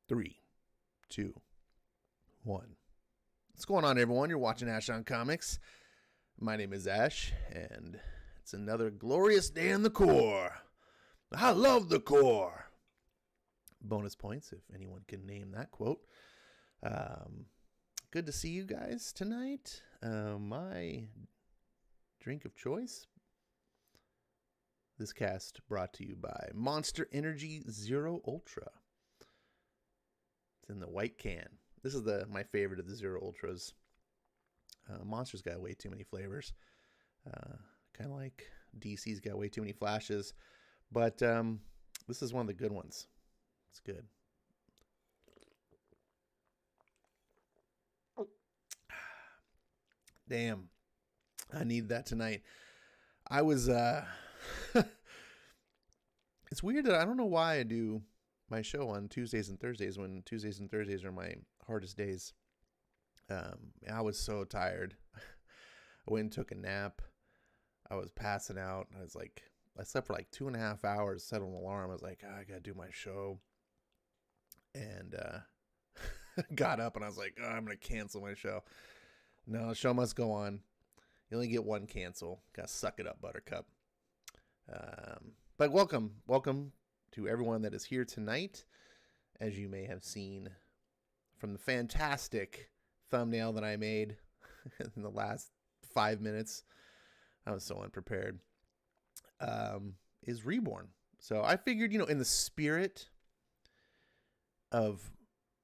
Three, two, one. What's going on, everyone? You're watching Ash on Comics. My name is Ash, and it's another glorious day in the Corps. I love the Corps. Bonus points if anyone can name that quote. Good to see you guys tonight. My drink of choice. This cast brought to you by Monster Energy Zero Ultra. It's in the white can. This is my favorite of the Zero Ultras. Monster's got way too many flavors. Kind of like DC's got way too many flashes. But this is one of the good ones. It's good. Damn. I need that tonight. I was... It's weird that I don't know why I do my show on Tuesdays and Thursdays when Tuesdays and Thursdays are my hardest days. I was so tired. I went and took a nap. I was passing out. I slept for like 2.5 hours, set an alarm. I was like, I gotta do my show. And got up and I was like, I'm gonna cancel my show. No, the show must go on. You only get one cancel. Gotta suck it up, Buttercup. But welcome to everyone that is here tonight. As you may have seen from the fantastic thumbnail that I made in the last 5 minutes, I was so unprepared, is Reborn. So I figured, in the spirit of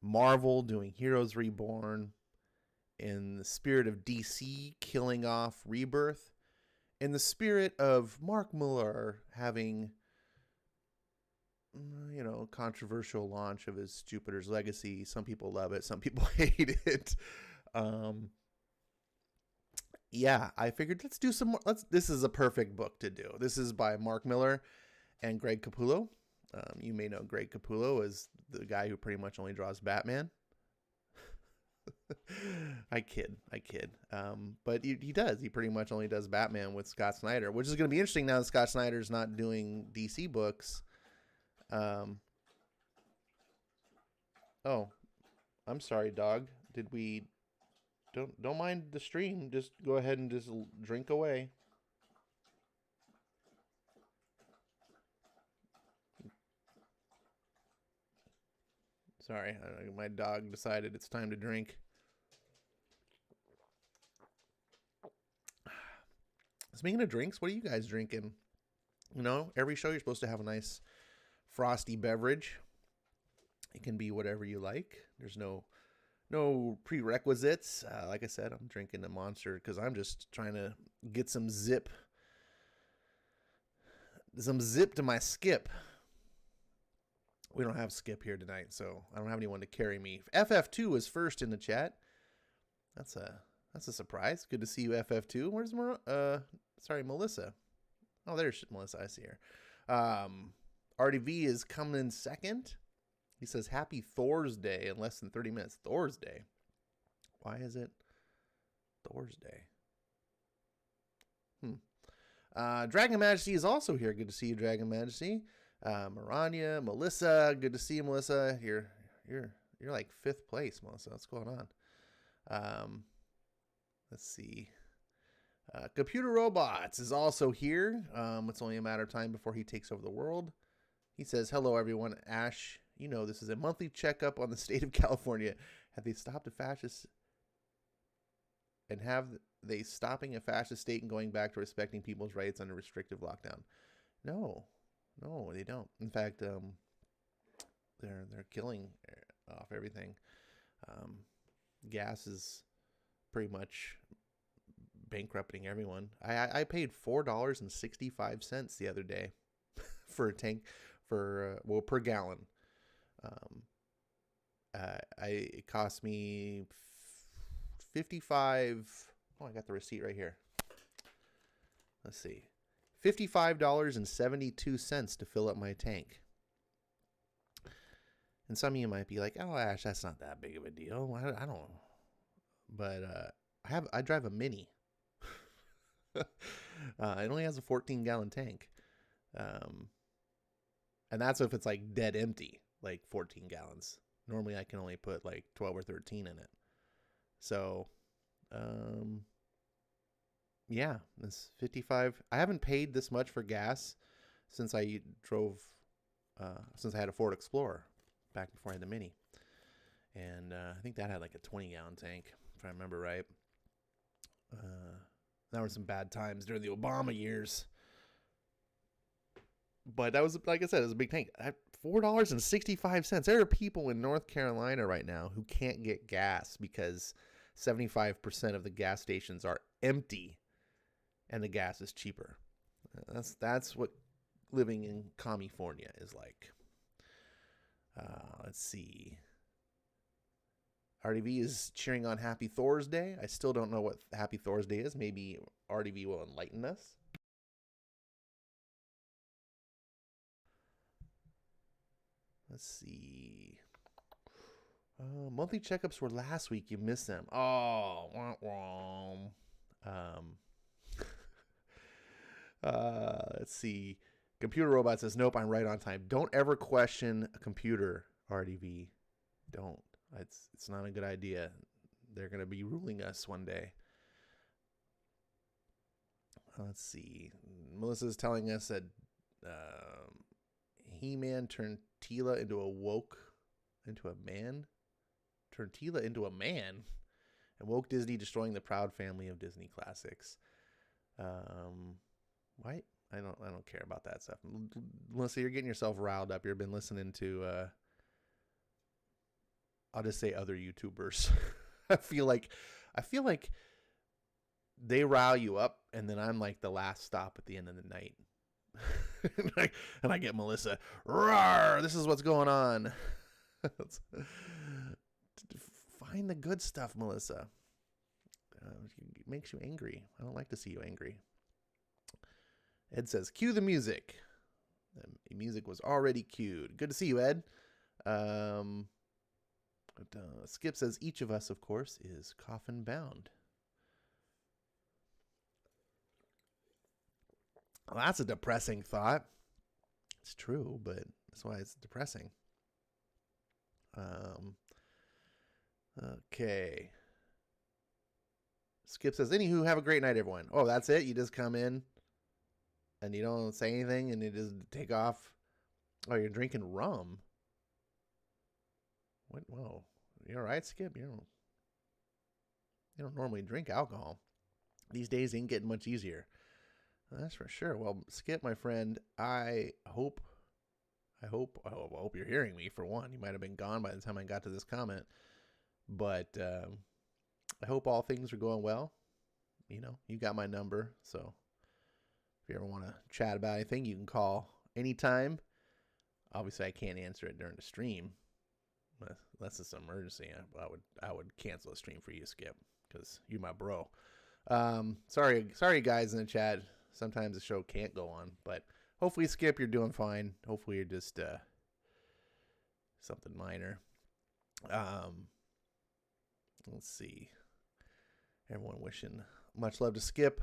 Marvel doing Heroes Reborn, in the spirit of DC killing off Rebirth, in the spirit of Mark Millar having, controversial launch of his Jupiter's Legacy. Some people love it. Some people hate it. I figured let's do some more. This is a perfect book to do. This is by Mark Millar and Greg Capullo. You may know Greg Capullo as the guy who pretty much only draws Batman. I kid. But he does. He pretty much only does Batman with Scott Snyder, which is going to be interesting now that Scott Snyder's not doing DC books. Oh, I'm sorry, dog. Did we... Don't mind the stream. Just go ahead and just drink away. Sorry, my dog decided it's time to drink. Speaking of drinks, what are you guys drinking? Every show you're supposed to have a nice frosty beverage. It can be whatever you like. There's no prerequisites. Like I said, I'm drinking a Monster because I'm just trying to get some zip to my Skip. We don't have Skip here tonight, so I don't have anyone to carry me. FF2 is first in the chat. That's a surprise. Good to see you, FF2. Where's Melissa? Oh, there's Melissa. I see her. RDV is coming in second. He says, happy Thor's Day in less than 30 minutes. Thor's Day. Why is it Thor's Day? Dragon Majesty is also here. Good to see you, Dragon Majesty. Maranya, Melissa. Good to see you, Melissa. You're like 5th place, Melissa. What's going on? Let's see. Computer Robots is also here. It's only a matter of time before he takes over the world. He says, hello, everyone. Ash, you know, this is a monthly checkup on the state of California. Have they stopped a fascist? And have they stopping a fascist state and going back to respecting people's rights under restrictive lockdown? No, they don't. In fact, they're killing off everything. Gas is pretty much bankrupting everyone. I paid $4.65 the other day for a tank per gallon. It cost me 55. Oh, I got the receipt right here. Let's see. $55.72 to fill up my tank. And some of you might be like, oh, Ash, that's not that big of a deal. I don't. But I drive a Mini. It only has a 14-gallon tank. And that's if it's like dead empty, like 14 gallons. Normally I can only put like 12 or 13 in it. So, yeah, this 55. I haven't paid this much for gas since I since I had a Ford Explorer back before I had the Mini. And I think that had like a 20-gallon tank, if I remember right. There were some bad times during the Obama years. But that was, like I said, it was a big tank. $4.65. There are people in North Carolina right now who can't get gas because 75% of the gas stations are empty and the gas is cheaper. That's what living in California is like. Let's see. RDV is cheering on Happy Thor's Day. I still don't know what Happy Thor's Day is. Maybe RDV will enlighten us. Let's see. Monthly checkups were last week. You missed them. Oh, wrong. Let's see. Computer Robot says, nope, I'm right on time. Don't ever question a computer, RDV. Don't. It's not a good idea. They're going to be ruling us one day. Let's see. Melissa's telling us that He-Man turned Tila into a man? Turned Tila into a man? And woke Disney, destroying the proud family of Disney classics. Why? I don't care about that stuff. Melissa, you're getting yourself riled up. You've been listening to I'll just say other YouTubers. I feel like they rile you up, and then I'm like the last stop at the end of the night. and I get Melissa, roar, this is what's going on. Find the good stuff, Melissa. It makes you angry. I don't like to see you angry. Ed says, cue the music. The music was already cued. Good to see you, Ed. Skip says, each of us, of course, is coffin bound. Well, that's a depressing thought. It's true, but that's why it's depressing. Okay. Skip says, anywho, have a great night, everyone. Oh, that's it? You just come in and you don't say anything and you just take off? Oh, you're drinking rum. What? Whoa. You all right, Skip? You don't normally drink alcohol. These days ain't getting much easier. That's for sure. Well, Skip, my friend, I hope I hope you're hearing me, for one. You might have been gone by the time I got to this comment. But I hope all things are going well. You know, you got my number. So if you ever want to chat about anything, you can call anytime. Obviously, I can't answer it during the stream. Unless it's an emergency, I would cancel a stream for you, Skip, because you're my bro. Sorry, guys in the chat. Sometimes the show can't go on, but hopefully, Skip, you're doing fine. Hopefully, you're just something minor. Let's see. Everyone wishing much love to Skip.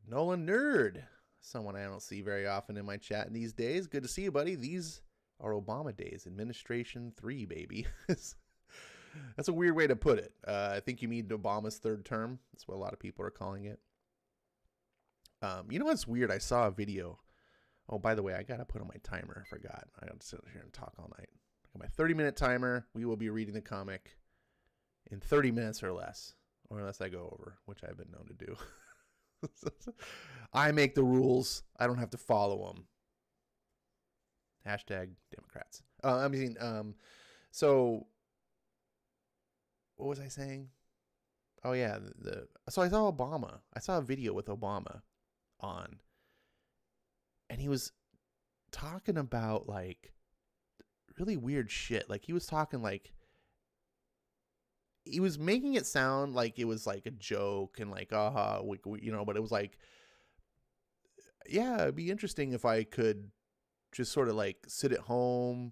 Nolan Nerd, someone I don't see very often in my chat these days. Good to see you, buddy. These are Obama days. Administration 3, baby. That's a weird way to put it. I think you mean Obama's third term. That's what a lot of people are calling it. You know what's weird? I saw a video. Oh, by the way, I got to put on my timer. I forgot. I got to sit here and talk all night. I got my 30-minute timer. We will be reading the comic in 30 minutes or less. Or unless I go over, which I've been known to do. I make the rules. I don't have to follow them. Hashtag Democrats. So what was I saying? Oh yeah, so I saw Obama. I saw a video with Obama on, and he was talking about like really weird shit. Like he was talking like he was making it sound like it was like a joke and like you know, but it was like, yeah, it'd be interesting if I could just sort of like sit at home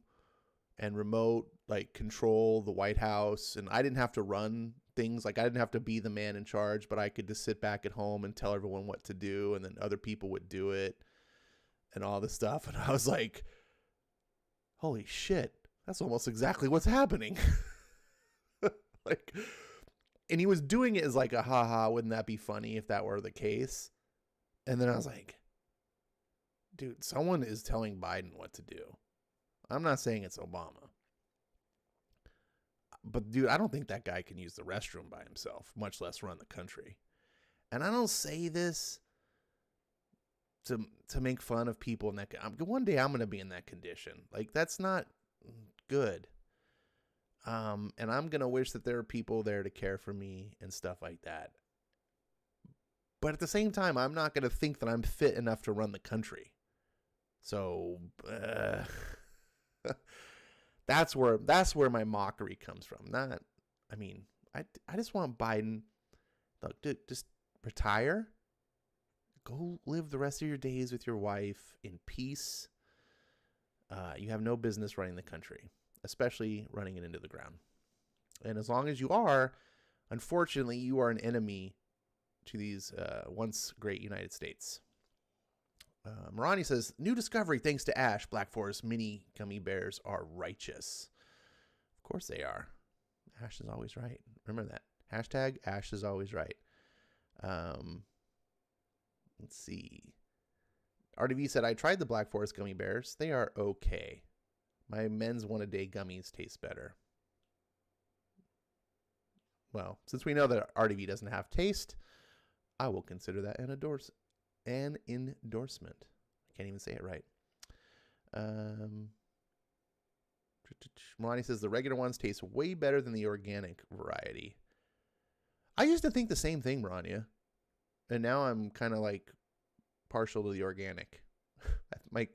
and remote like control the White House, and I didn't have to run things. Like I didn't have to be the man in charge, but I could just sit back at home and tell everyone what to do, and then other people would do it and all this stuff. And I was like, holy shit, that's almost exactly what's happening. Like, and he was doing it as like a haha, wouldn't that be funny if that were the case? And then I was like, dude, someone is telling Biden what to do. I'm not saying it's Obama. But dude, I don't think that guy can use the restroom by himself, much less run the country. And I don't say this to make fun of people in that. One day I'm going to be in that condition. Like, that's not good. And I'm going to wish that there are people there to care for me and stuff like that. But at the same time, I'm not going to think that I'm fit enough to run the country. So that's where my mockery comes from. I just want Biden, look, dude, just retire. Go live the rest of your days with your wife in peace. You have no business running the country, especially running it into the ground. And as long as you are, unfortunately, you are an enemy to these once great United States. Marani says, new discovery thanks to Ash. Black Forest mini gummy bears are righteous. Of course they are. Ash is always right. Remember that. Hashtag Ash is always right. Let's see. RDV said, I tried the Black Forest gummy bears. They are okay. My men's one-a-day gummies taste better. Well, since we know that RDV doesn't have taste, I will consider that an endorsement. I can't even say it right. Melanie says the regular ones taste way better than the organic variety. I used to think the same thing, Melania, and now I'm kind of like partial to the organic. I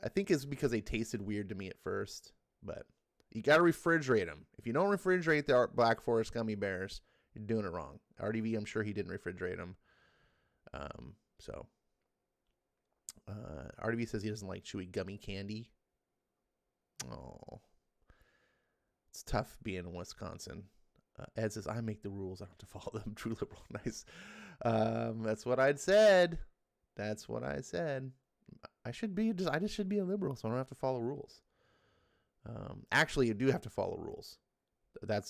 think it's because they tasted weird to me at first, but you got to refrigerate them. If you don't refrigerate the Black Forest gummy bears, you're doing it wrong. RDV, I'm sure he didn't refrigerate them. RDV says he doesn't like chewy gummy candy. Oh, it's tough being in Wisconsin. Ed says, I make the rules. I don't have to follow them. True liberal. Nice. That's what I'd said. That's what I said. I just should be a liberal, so I don't have to follow rules. Actually, you do have to follow rules.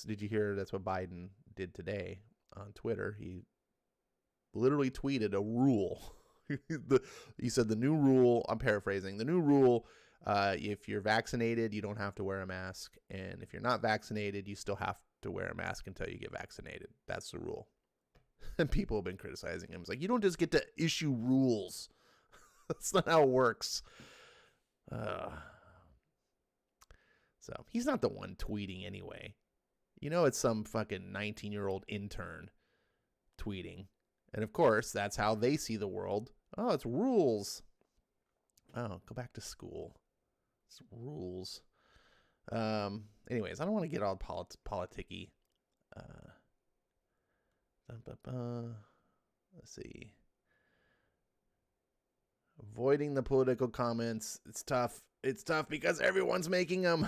Did you hear that's what Biden did today on Twitter? He literally tweeted a rule. He said the new rule, I'm paraphrasing, the new rule, if you're vaccinated, you don't have to wear a mask. And if you're not vaccinated, you still have to wear a mask until you get vaccinated. That's the rule. And people have been criticizing him. It's like, you don't just get to issue rules. That's not how it works. Uh, so he's not the one tweeting anyway. You know, it's some fucking 19-year-old intern tweeting. And of course, that's how they see the world. Oh, it's rules. Oh, go back to school. It's rules. Anyways, I don't want to get all politicky. Let's see. Avoiding the political comments. It's tough. It's tough because everyone's making them.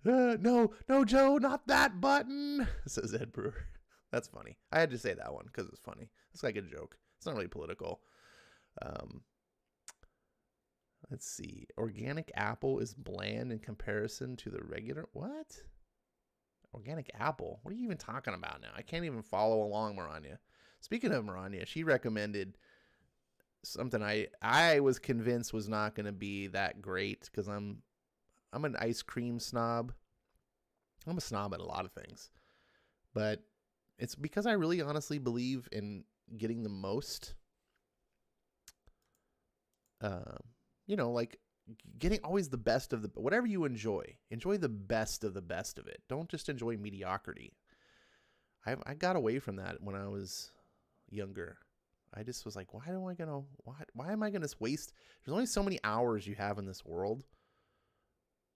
No, Joe, not that button, says Ed Brewer. That's funny. I had to say that one because it's funny. It's like a joke. It's not really political. Let's see. Organic apple is bland in comparison to the regular. What? Organic apple? What are you even talking about now? I can't even follow along, Maranya. Speaking of Maranya, she recommended something I was convinced was not going to be that great because I'm an ice cream snob. I'm a snob at a lot of things. But it's because I really honestly believe in getting the most, like getting always the best of the, whatever you enjoy the best of it. Don't just enjoy mediocrity. I got away from that when I was younger. I just was like, why am I going to waste? There's only so many hours you have in this world.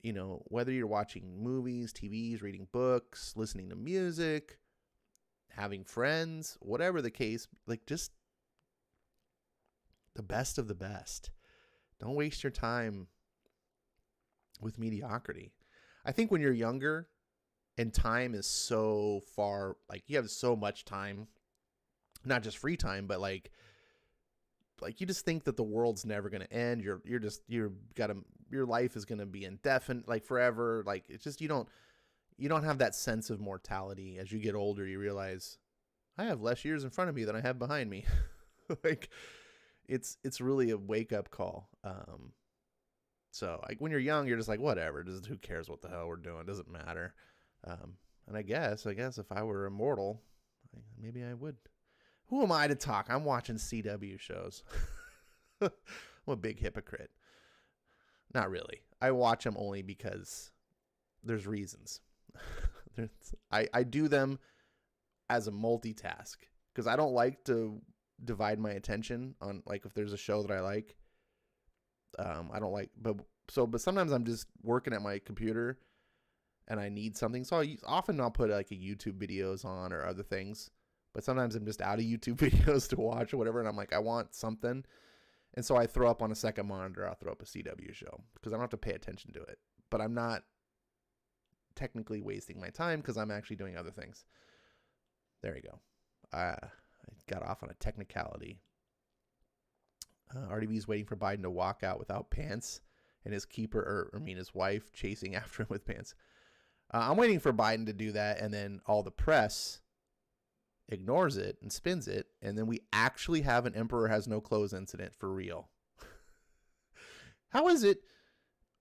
You know, whether you're watching movies, TVs, reading books, listening to music, having friends, whatever the case, like just the best of the best. Don't waste your time with mediocrity. I think when you're younger and time is so far, like you have so much time, not just free time, but like you just think that the world's never going to end. Your life is going to be indefinite, like forever. Like it's just, you don't have that sense of mortality. As you get older, you realize I have less years in front of me than I have behind me. Like it's really a wake up call. So like when you're young, you're just like, whatever, just who cares what the hell we're doing? It doesn't matter. And I guess if I were immortal, maybe I would. Who am I to talk? I'm watching CW shows. I'm a big hypocrite. Not really. I watch them only because there's reasons. I do them as a multitask because I don't like to divide my attention on, like, if there's a show that I like. I don't like, but sometimes I'm just working at my computer and I need something. So I'll put like a YouTube videos on or other things. But sometimes I'm just out of YouTube videos to watch or whatever. And I'm like, I want something. And so I throw up on a second monitor. I'll throw up a CW show because I don't have to pay attention to it. But I'm not technically wasting my time because I'm actually doing other things. There you go. I got off on a technicality. RDB is waiting for Biden to walk out without pants and his his wife chasing after him with pants. I'm waiting for Biden to do that. And then all the press ignores it and spins it, and then we actually have an Emperor Has No Clothes incident for real. How is it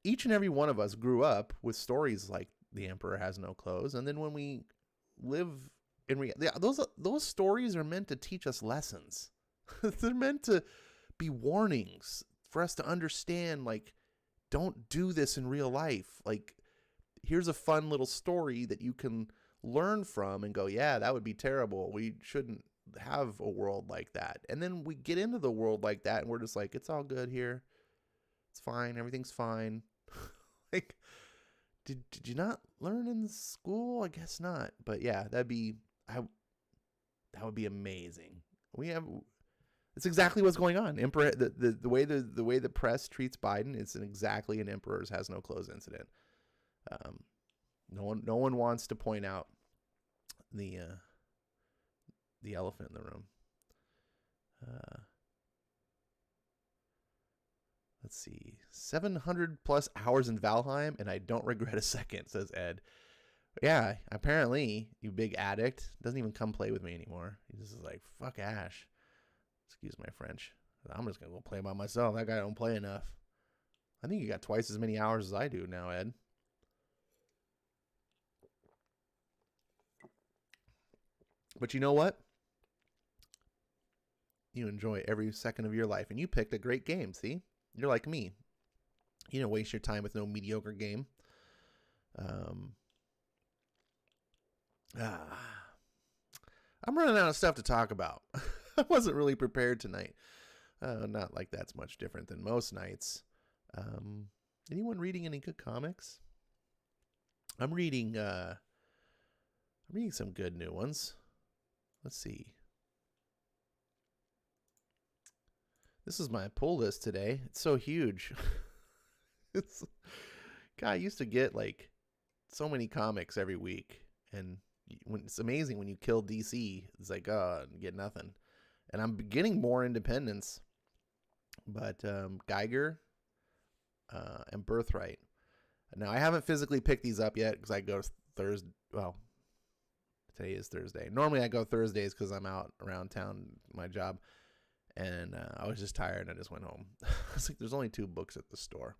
each and every one of us grew up with stories like the Emperor Has No Clothes, and then when we live in those stories are meant to teach us lessons. They're meant to be warnings for us to understand, like, don't do this in real life. Like, here's a fun little story that you can learn from and go, yeah, that would be terrible. We shouldn't have a world like that. And then we get into the world like that and we're just like, it's all good here. It's fine. Everything's fine. Like, did you not learn in school? I guess not. But yeah, that would be amazing. It's exactly what's going on. Emperor, the way the press treats Biden, it's exactly an Emperor's Has No Clothes incident. No one wants to point out the elephant in the room. Let's see. 700 plus hours in Valheim, and I don't regret a second, says Ed. Yeah, apparently, you big addict. Doesn't even come play with me anymore. He's just like, fuck Ash. Excuse my French. I'm just going to go play by myself. That guy don't play enough. I think you got twice as many hours as I do now, Ed. But you know what? You enjoy every second of your life. And you picked a great game, see? You're like me. You don't waste your time with no mediocre game. I'm running out of stuff to talk about. I wasn't really prepared tonight. Not like that's much different than most nights. Anyone reading any good comics? I'm reading some good new ones. Let's see. This is my pull list today. It's so huge. God, I used to get like so many comics every week, and it's amazing when you kill DC. It's like, oh, you get nothing. And I'm getting more independence, but Geiger and Birthright. Now I haven't physically picked these up yet because I go Thursday. Well, today is Thursday. Normally I go Thursdays because I'm out around town, my job, and I was just tired and I just went home. I was like, there's only 2 books at the store.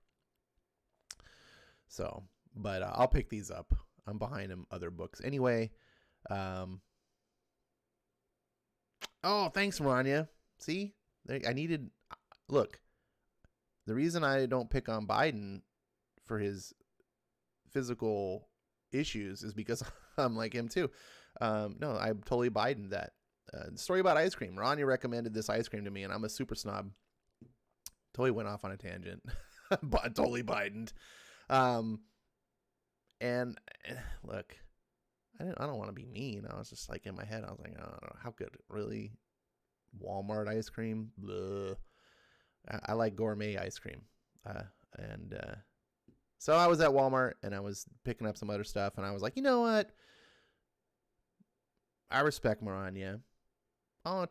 So, but I'll pick these up. I'm behind in other books. Anyway, oh, thanks, Maranya. See? Look, the reason I don't pick on Biden for his physical issues is because I'm like him too. No, I totally Bidened that. Story about ice cream. Maranya recommended this ice cream to me, and I'm a super snob. Totally went off on a tangent. But totally Bidened. And look, I don't want to be mean. I was just like in my head, I was like, oh, how good? Really? Walmart ice cream? Blah. I like gourmet ice cream. So I was at Walmart and I was picking up some other stuff, and I was like, you know what? I respect Maranya. I'll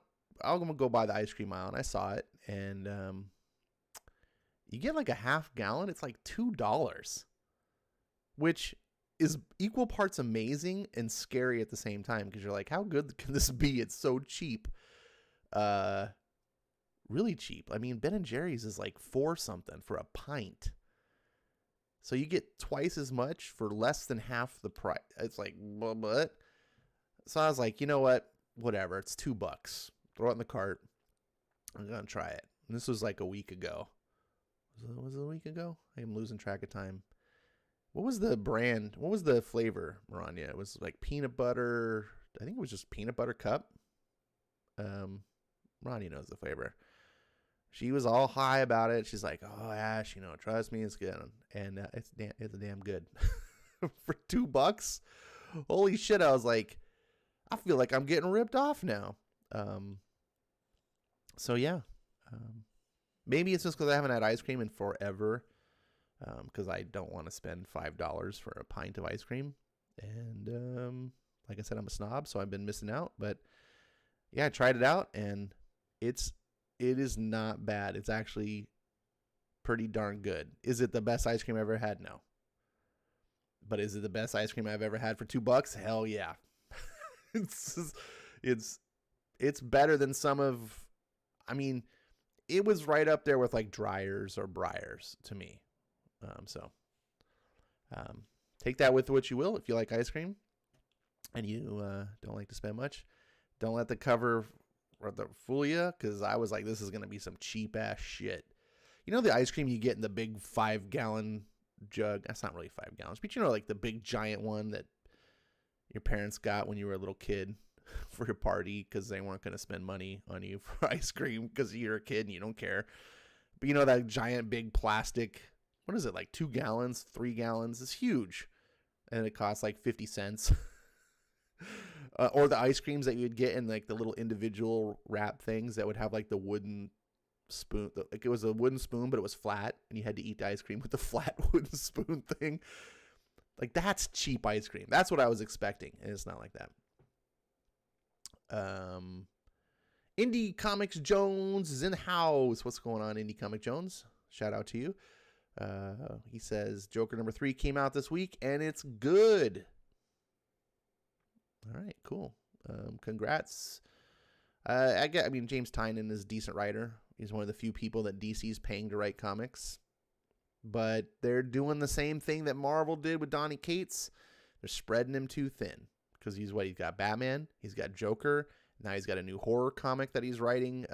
go buy the ice cream aisle, and I saw it, and you get like a half gallon. It's like $2, which is equal parts amazing and scary at the same time, because you're like, how good can this be? It's so cheap. Really cheap. I mean, Ben & Jerry's is like $4 something for a pint. So you get twice as much for less than half the price. It's like, what? So I was like, you know what? Whatever. It's $2. Throw it in the cart. I'm going to try it. And this was like a week ago. Was it a week ago? I'm losing track of time. What was the brand? What was the flavor, Maranya? It was like peanut butter. I think it was just peanut butter cup. Maranya knows the flavor. She was all high about it. She's like, oh, Ash, trust me, it's good. And it's damn good. For $2? Holy shit. I was like, I feel like I'm getting ripped off now. So yeah. Maybe it's just because I haven't had ice cream in forever. Because I don't want to spend $5 for a pint of ice cream. And like I said, I'm a snob, so I've been missing out. But yeah, I tried it out, and it is not bad. It's actually pretty darn good. Is it the best ice cream I've ever had? No. But is it the best ice cream I've ever had for $2? Hell yeah. It's better than some of, I mean, it was right up there with like Dryers or Breyers to me. Take that with what you will. If you like ice cream and you don't like to spend much, don't let the cover or the fool you, because I was like, this is going to be some cheap ass shit. You know the ice cream you get in the big 5-gallon jug? That's not really 5 gallons, but like the big giant one that your parents got when you were a little kid for your party because they weren't going to spend money on you for ice cream because you're a kid and you don't care. But that giant big plastic, what is it, like 2 gallons, 3 gallons? It's huge. And it costs like 50 cents. Or the ice creams that you'd get in like the little individual wrap things that would have like the wooden spoon. Like it was a wooden spoon, but it was flat, and you had to eat the ice cream with the flat wooden spoon thing. Like that's cheap ice cream. That's what I was expecting, and it's not like that. Indie Comics Jones is in the house. What's going on, Indie Comic Jones? Shout out to you. He says Joker #3 came out this week, and it's good. All right, cool. Congrats. I mean, James Tynion is a decent writer. He's one of the few people that DC's paying to write comics. But they're doing the same thing that Marvel did with Donny Cates. They're spreading him too thin. Because he's got Batman, he's got Joker, Now he's got a new horror comic that he's writing.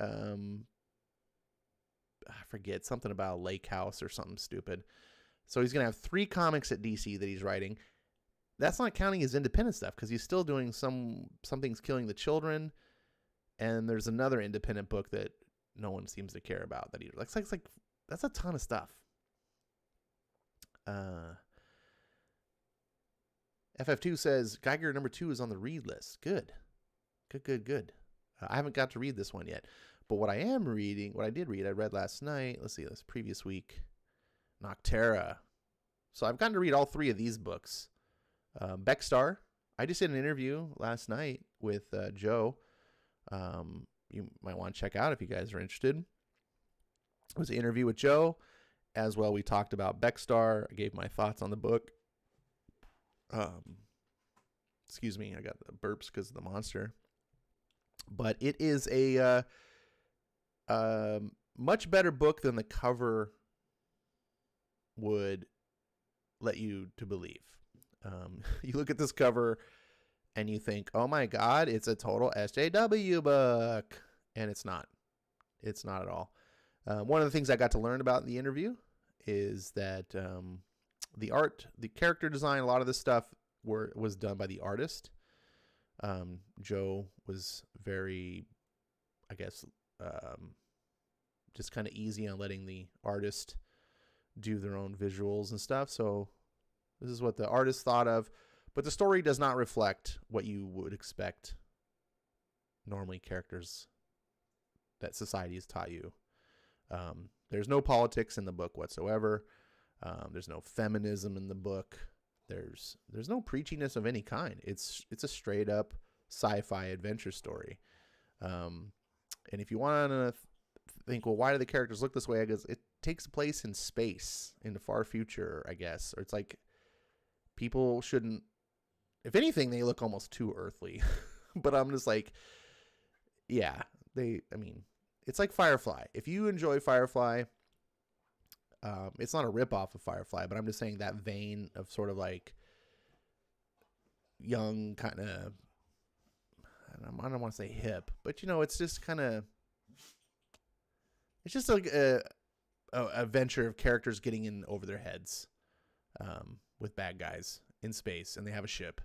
I forget, something about a lake house or something stupid. So he's going to have 3 comics at DC that he's writing. That's not counting his independent stuff, because he's still doing Something's Killing the Children. And there's another independent book that no one seems to care about that he like. That's a ton of stuff. FF2 says Geiger number 2 is on the read list. Good. I haven't got to read this one yet, but what I am reading, what I did read, I read last night. Let's see, this previous week, Noctera. So I've gotten to read all 3 of these books. Beckstar. I just did an interview last night with Joe. You might want to check out if you guys are interested. It was an interview with Joe. As well, we talked about Beckstar. I gave my thoughts on the book. Excuse me, I got the burps because of the monster. But it is a much better book than the cover would let you to believe. You look at this cover and you think, oh my God, it's a total SJW book. And it's not. It's not at all. One of the things I got to learn about in the interview is that the art, the character design, a lot of this stuff was done by the artist. Joe was very, I guess, just kind of easy on letting the artist do their own visuals and stuff. So this is what the artist thought of, but the story does not reflect what you would expect normally characters that society has taught you. There's no politics in the book whatsoever. There's no feminism in the book. There's no preachiness of any kind. It's a straight up sci-fi adventure story. And if you want to think, well, why do the characters look this way? I guess it takes place in space, in the far future, I guess. Or it's like people shouldn't. If anything, they look almost too earthly. But I'm just like, yeah, it's like Firefly. If you enjoy Firefly, it's not a ripoff of Firefly, but I'm just saying that vein of sort of like young kind of, I don't want to say hip, but it's just kind of, it's just like a adventure of characters getting in over their heads with bad guys in space, and they have a ship,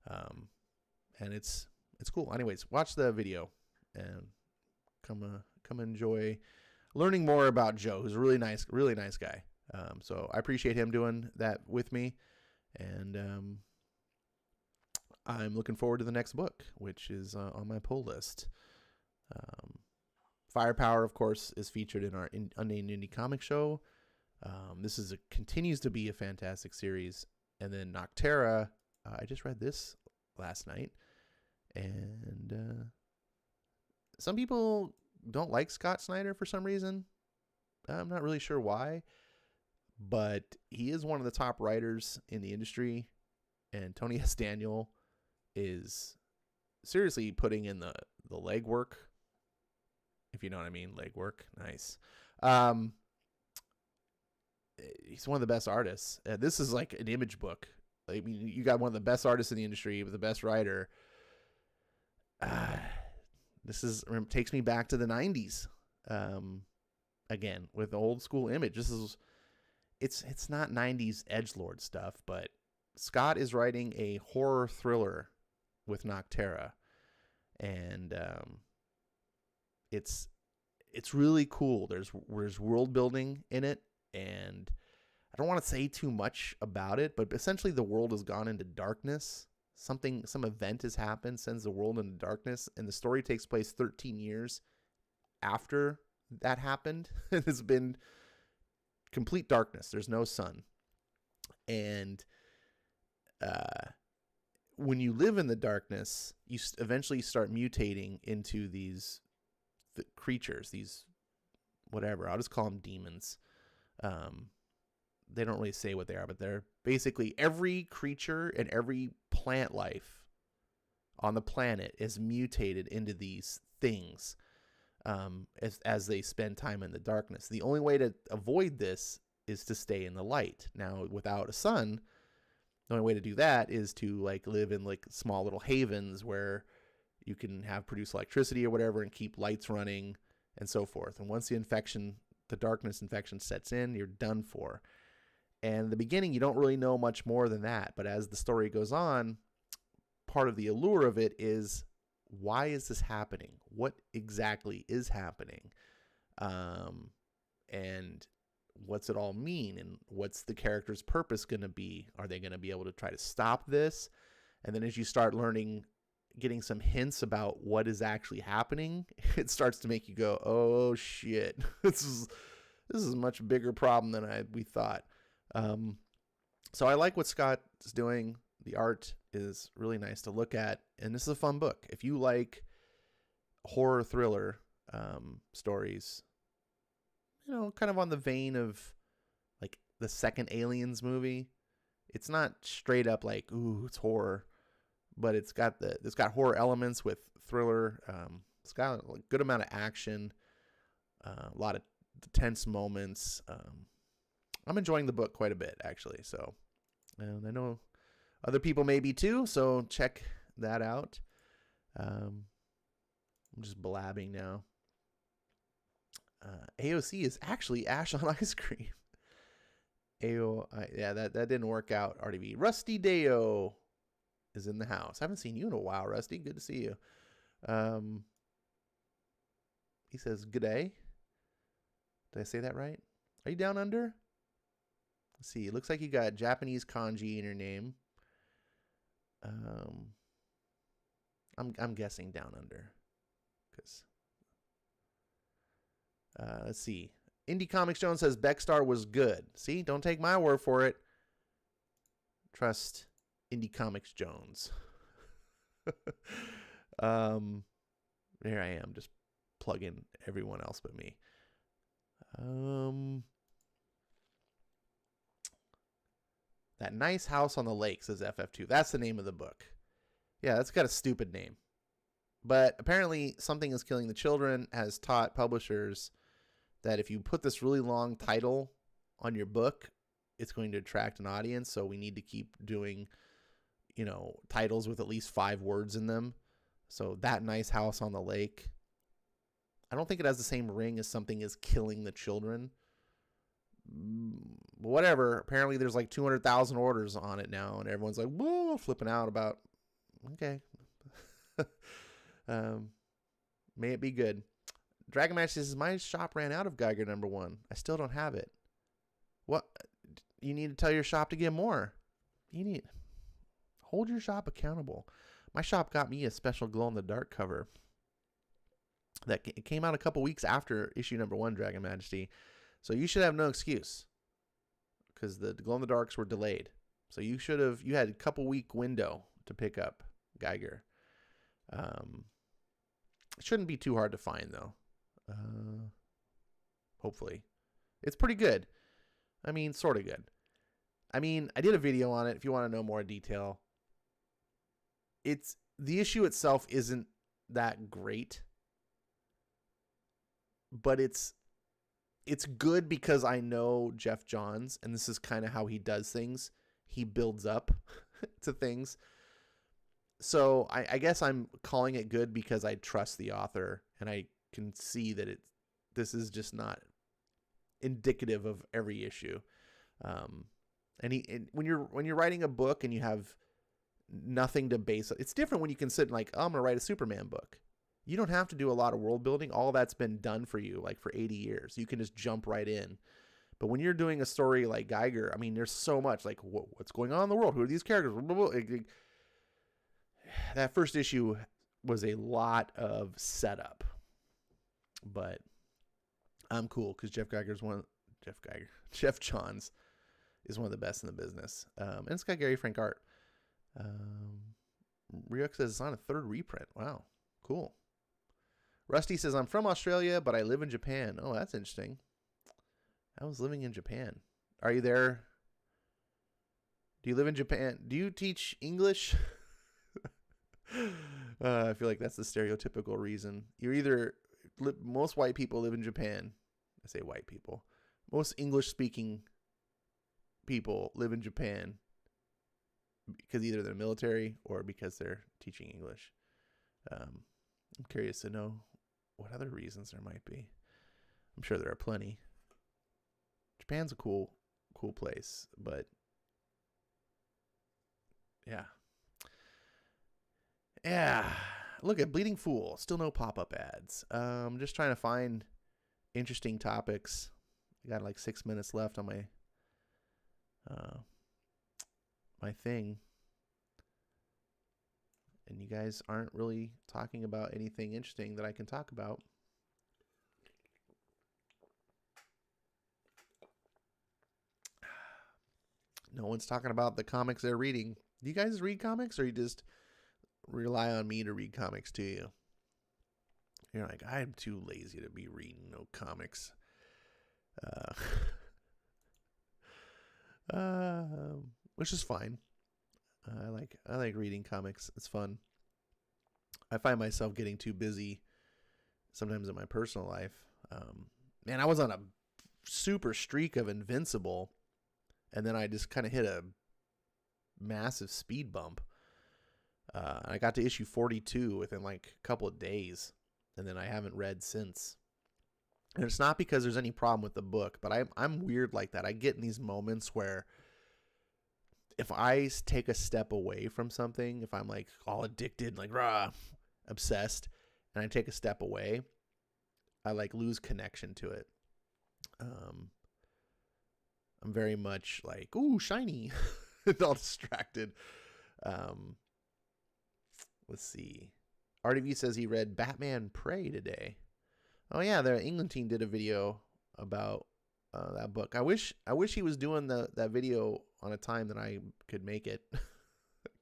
and it's cool. Anyways, watch the video and come enjoy learning more about Joe, who's a really nice guy. So I appreciate him doing that with me, and I'm looking forward to the next book, which is on my pull list. Firepower, of course, is featured in our Unnamed Indie Comic Show. This continues to be a fantastic series. And then Noctera, I just read this last night, and some people don't like Scott Snyder for some reason. I'm not really sure why, but he is one of the top writers in the industry, and Tony S. Daniel is seriously putting in the legwork, if you know what I mean. Legwork, nice. He's one of the best artists. This is like an image book. I mean, you got one of the best artists in the industry with the best writer. This takes me back to the 90s. Again, with the old school image. It's not 90s edgelord stuff, but Scott is writing a horror thriller with Noctera, and it's really cool. There's world building in it, and I don't want to say too much about it, but essentially the world has gone into darkness. Some event has happened, sends the world into darkness, and the story takes place 13 years after that happened. It's been complete darkness. There's no sun. And when you live in the darkness, you eventually start mutating into these creatures, these whatever. I'll just call them demons. They don't really say what they are, but they're basically every creature and every plant life on the planet is mutated into these things as they spend time in the darkness. The only way to avoid this is to stay in the light. Now, without a sun, the only way to do that is to live in small little havens where you can have produce electricity or whatever and keep lights running and so forth. And once the darkness infection sets in, you're done for. And in the beginning, you don't really know much more than that. But as the story goes on, part of the allure of it is, why is this happening? What exactly is happening? And what's it all mean? And what's the character's purpose going to be? Are they going to be able to try to stop this? And then as you start learning, getting some hints about what is actually happening, it starts to make you go, oh shit, this is a much bigger problem than we thought. So I like what Scott is doing. The art is really nice to look at, and this is a fun book. If you like horror thriller stories, kind of on the vein of like the second Aliens movie. It's not straight up like, ooh, it's horror, but it's got horror elements with thriller. It's got a good amount of action, a lot of tense moments. I'm enjoying the book quite a bit, actually. So, and I know other people may be too. So check that out. I'm just blabbing now. AOC is actually Ash on Ice Cream. Yeah, that didn't work out. RDB. Rusty Deo is in the house. I haven't seen you in a while, Rusty. Good to see you. He says, good day. Did I say that right? Are you down under? Let's see. It looks like you got Japanese kanji in your name. I'm guessing down under. Because let's see. Indie Comics Jones says Beckstar was good. See, don't take my word for it. Trust Indie Comics Jones. There I am, just plugging everyone else but me. That Nice House on the Lake, says FF2. That's the name of the book. Yeah, that's got a stupid name. But apparently Something is Killing the Children has taught publishers that if you put this really long title on your book, it's going to attract an audience. So we need to keep doing, titles with at least 5 words in them. So That Nice House on the Lake. I don't think it has the same ring as Something is Killing the Children. Whatever. Apparently there's like 200,000 orders on it now, and everyone's like, whoa, flipping out about, okay. May it be good. Dragon Match says, my shop ran out of Geiger #1. I still don't have it. What? You need to tell your shop to get more. Hold your shop accountable. My shop got me a special glow-in-the-dark cover that came out a couple weeks after issue #1, Dragon Majesty. So you should have no excuse, because the glow-in-the-darks were delayed. So you had a couple week window to pick up Geiger. It shouldn't be too hard to find, though. Hopefully. It's pretty good. I mean, sort of good. I did a video on it if you want to know more detail. The issue itself isn't that great, but it's good because I know Jeff Johns, and this is kind of how he does things. He builds up to things. So I guess I'm calling it good because I trust the author, and I can see that this is just not indicative of every issue. And when you're writing a book and you have nothing to base it, it's different when you can sit and like, oh, I'm gonna write a Superman book. You don't have to do a lot of world building. All that's been done for you, like for 80 years. You can just jump right in. But when you're doing a story like Geiger, there's so much like what's going on in the world. Who are these characters? That first issue was a lot of setup, but I'm cool because Jeff Johns is one of the best in the business. And it's got Gary Frank art. Ryuk says it's on a 3rd reprint. Wow, cool. Rusty says, I'm from Australia, but I live in Japan. Oh, that's interesting. I was living in Japan. Are you there? Do you live in Japan? Do you teach English? I feel like that's the stereotypical reason. Most white people live in Japan. I say white people. Most English-speaking people live in Japan because either they're military or because they're teaching English. I'm curious to know what other reasons there might be. I'm sure there are plenty. Japan's a cool place, but yeah. Yeah. Look at Bleeding Fool. Still no pop-up ads. Just trying to find interesting topics. I got like 6 minutes left on my thing. And you guys aren't really talking about anything interesting that I can talk about. No one's talking about the comics they're reading. Do you guys read comics, or you just rely on me to read comics to you? You're like, I'm too lazy to be reading no comics. Which is fine. I like reading comics. It's fun. I find myself getting too busy sometimes in my personal life. Man, I was on a super streak of Invincible, and then I just kind of hit a massive speed bump. I got to issue 42 within like a couple of days, and then I haven't read since. And it's not because there's any problem with the book, but I'm weird like that. I get in these moments where if I take a step away from something, if I'm like all addicted, like obsessed, and I take a step away, I like lose connection to it. I'm very much like, ooh, shiny, all distracted. Let's see. RDV says he read Batman Prey today. Oh yeah, the England team did a video about that book. I wish he was doing that video on a time that I could make it,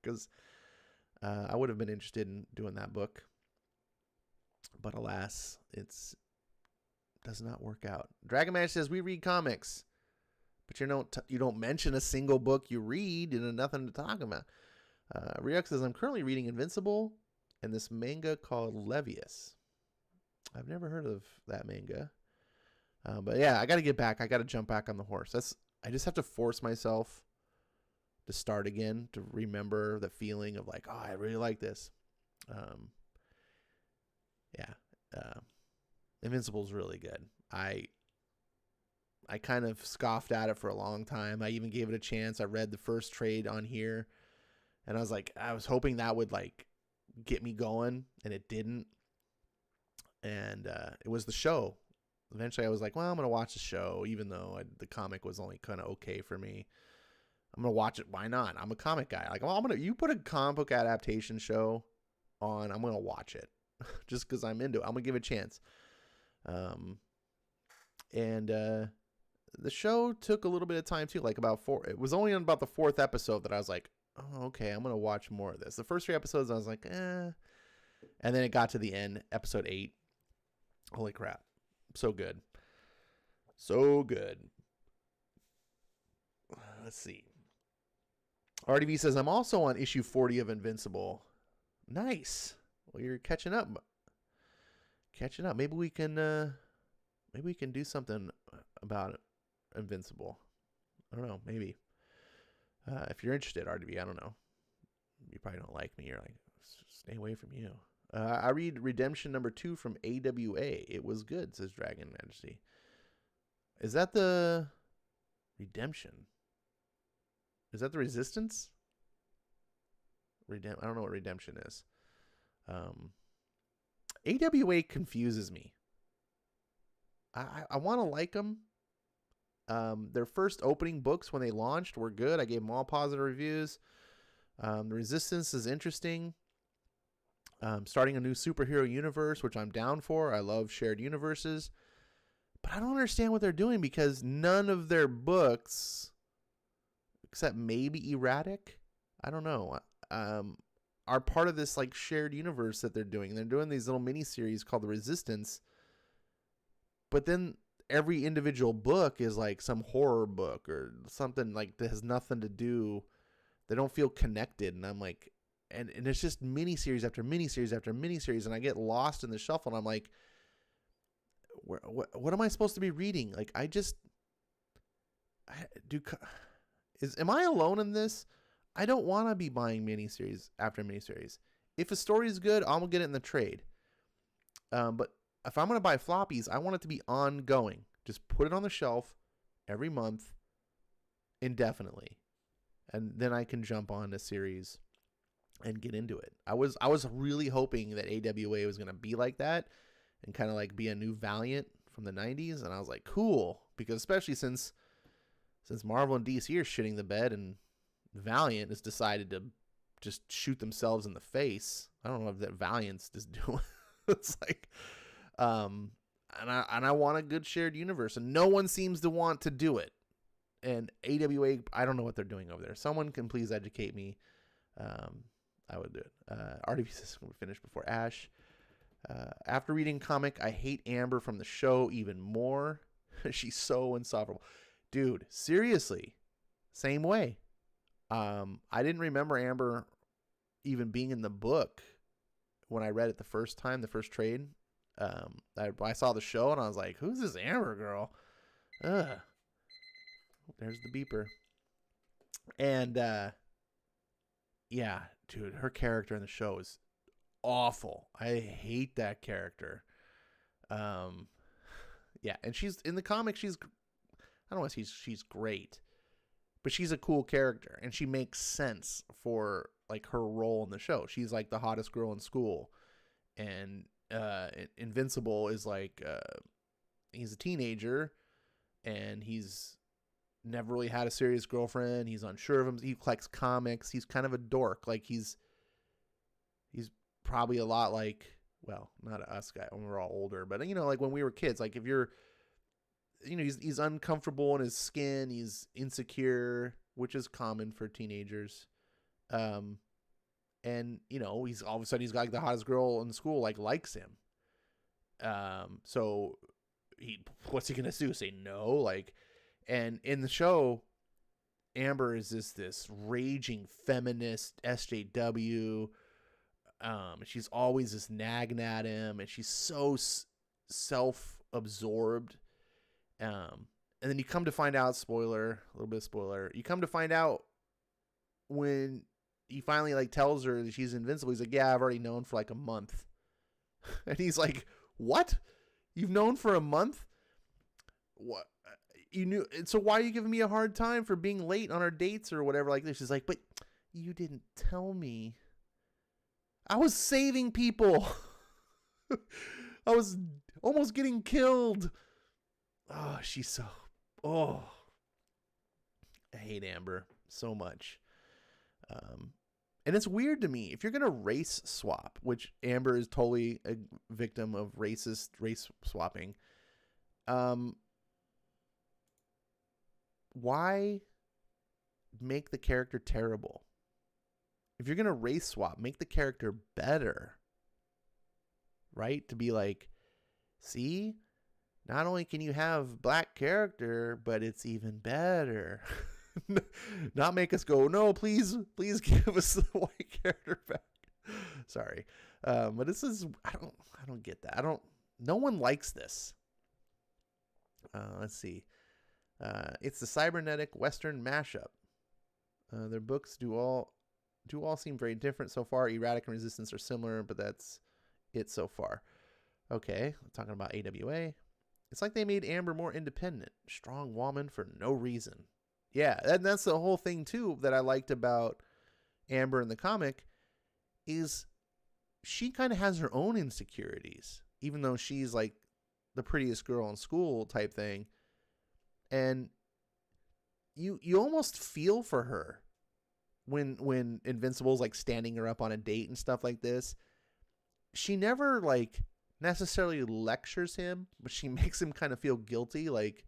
because I would have been interested in doing that book. But alas, does not work out. Dragon Man says we read comics, but you don't mention a single book you read and nothing to talk about. Ryuk says I'm currently reading Invincible and this manga called Levius. I've never heard of that manga. But yeah, I got to get back. I got to jump back on the horse. I just have to force myself to start again, to remember the feeling of like, oh, I really like this. Invincible's really good. I kind of scoffed at it for a long time. I even gave it a chance. I read the first trade on here, and I was hoping that would like get me going, and it didn't. And it was the show. Eventually I was like, well, I'm going to watch the show, even though the comic was only kind of okay for me. I'm going to watch it. Why not? I'm a comic guy. Like, well, you put a comic book adaptation show on, I'm going to watch it just because I'm into it. I'm going to give it a chance. The show took a little bit of time too, like it was only on about the 4th episode that I was like, oh, okay, I'm going to watch more of this. The first 3 episodes, I was like, eh. And then it got to the end, episode 8. Holy crap. So good. So good. Let's see. RDV says, I'm also on issue 40 of Invincible. Nice. Well, you're catching up. Maybe we can do something about it. Invincible. I don't know. Maybe. If you're interested, RDV, I don't know. You probably don't like me. You're like, stay away from you. I read Redemption number 2 from AWA. It was good, says Dragon Majesty. Is that the Redemption? Is that the Resistance? I don't know what Redemption is. AWA confuses me. I want to like them. Their first opening books when they launched were good. I gave them all positive reviews. The Resistance is interesting. Starting a new superhero universe, which I'm down for. I love shared universes. But I don't understand what they're doing, because none of their books, except maybe Erratic, I don't know, are part of this like shared universe that they're doing. They're doing these little mini-series called The Resistance. But then every individual book is like some horror book or something like that has nothing to do. They don't feel connected. And I'm like, and it's just miniseries after miniseries after miniseries, and I get lost in the shuffle, and I'm like, what am I supposed to be reading? Like, am I alone in this? I don't want to be buying miniseries after miniseries. If a story is good, I'm gonna get it in the trade. But if I'm gonna buy floppies, I want it to be ongoing. Just put it on the shelf every month, indefinitely, and then I can jump on a series and get into it. I was really hoping that AWA was gonna be like that, and kind of like be a new Valiant from the 90s, and I was like, cool, because especially since Marvel and DC are shitting the bed and Valiant has decided to just shoot themselves in the face. I don't know if that Valiant's just doing. It's like, and I want a good shared universe, and no one seems to want to do it. And AWA, I don't know what they're doing over there. Someone can please educate me. I would do it. RDP says we'll finish before Ash. After reading comic, I hate Amber from the show even more. She's so insufferable. Dude, seriously. Same way. I didn't remember Amber even being in the book when I read it the first time, the first trade. I saw the show and I was like, who's this Amber girl? Ugh. There's the beeper. And, yeah, dude, her character in the show is awful. I hate that character. Yeah, and she's in the comic. I don't want to say she's great, but she's a cool character, and she makes sense for like her role in the show. She's like the hottest girl in school, and Invincible is like he's a teenager, and he's never really had a serious girlfriend. He's unsure of him. He collects comics. He's kind of a dork. Like he's probably a lot like, well, not us guys when we're all older, but you know, like when we were kids, like if you're, you know, he's uncomfortable in his skin, he's insecure, which is common for teenagers. And you know, he's all of a sudden he's got like the hottest girl in school, like likes him. So what's he going to do? Say no? Like, and in the show, Amber is this raging feminist SJW. She's always just nagging at him, and she's so self-absorbed. And then you come to find out, spoiler, a little bit of spoiler, you come to find out when he finally like tells her that she's invincible. He's like, yeah, I've already known for like a month. And he's like, what? You've known for a month? What? You knew? So why are you giving me a hard time for being late on our dates or whatever like this? She's like, but you didn't tell me. I was saving people. I was almost getting killed. Oh, she's so... Oh. I hate Amber so much. And it's weird to me. If you're going to race swap, which Amber is totally a victim of race swapping, why make the character terrible? If you're going to race swap, make the character better. Right? To be like, see, not only can you have black character, but it's even better. Not make us go, no, please give us the white character back. Sorry. But this is, I don't get that. No one likes this. Let's see. It's the cybernetic Western mashup. Their books do all seem very different so far. Erratic and Resistance are similar, but that's it so far. Okay, talking about AWA. It's like they made Amber more independent, strong woman for no reason. Yeah, and that's the whole thing too that I liked about Amber in the comic is she kind of has her own insecurities, even though she's like the prettiest girl in school type thing. And you almost feel for her when Invincible's like standing her up on a date and stuff like this. She never like necessarily lectures him, but she makes him kind of feel guilty. Like,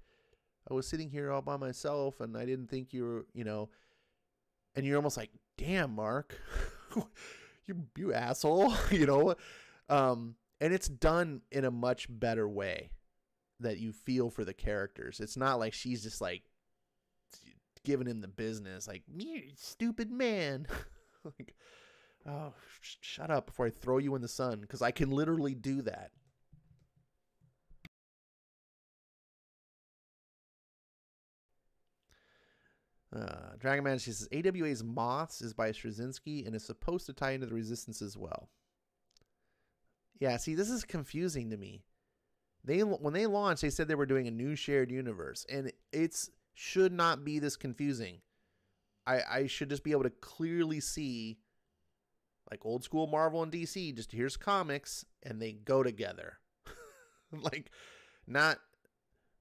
I was sitting here all by myself and I didn't think you were, you know, and you're almost like, damn, Mark, you asshole, you know? And it's done in a much better way that you feel for the characters. It's not like she's just like giving him the business, like, you stupid man. Like, oh, shut up before I throw you in the sun, because I can literally do that. Dragon Man, she says, AWA's Moths is by Straczynski and is supposed to tie into the Resistance as well. Yeah, see, this is confusing to me. When they launched, they said they were doing a new shared universe, and it's should not be this confusing. I should just be able to clearly see, like old school Marvel and DC, just here's comics, and they go together. Like, not,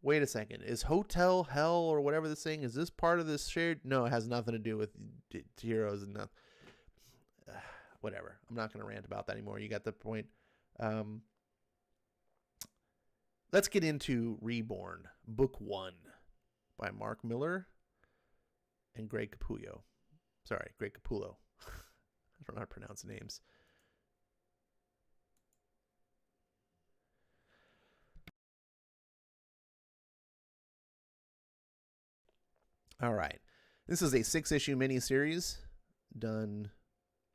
wait a second, is Hotel Hell or whatever this thing, is this part of this shared? No, it has nothing to do with heroes and nothing. Whatever. I'm not going to rant about that anymore. You got the point. Let's get into Reborn, Book 1 by Mark Millar and Greg Capullo. Sorry, Greg Capullo. I don't know how to pronounce names. All right. This is a 6-issue miniseries done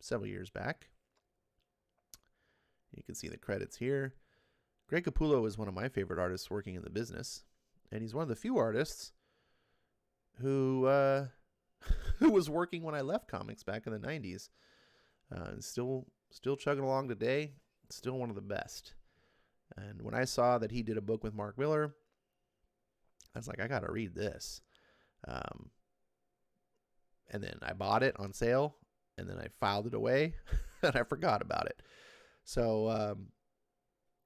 several years back. You can see the credits here. Greg Capullo is one of my favorite artists working in the business, and he's one of the few artists who who was working when I left comics back in the 90s. Still chugging along today. Still one of the best. And when I saw that he did a book with Mark Millar, I was like, I got to read this. And then I bought it on sale, and then I filed it away, and I forgot about it. So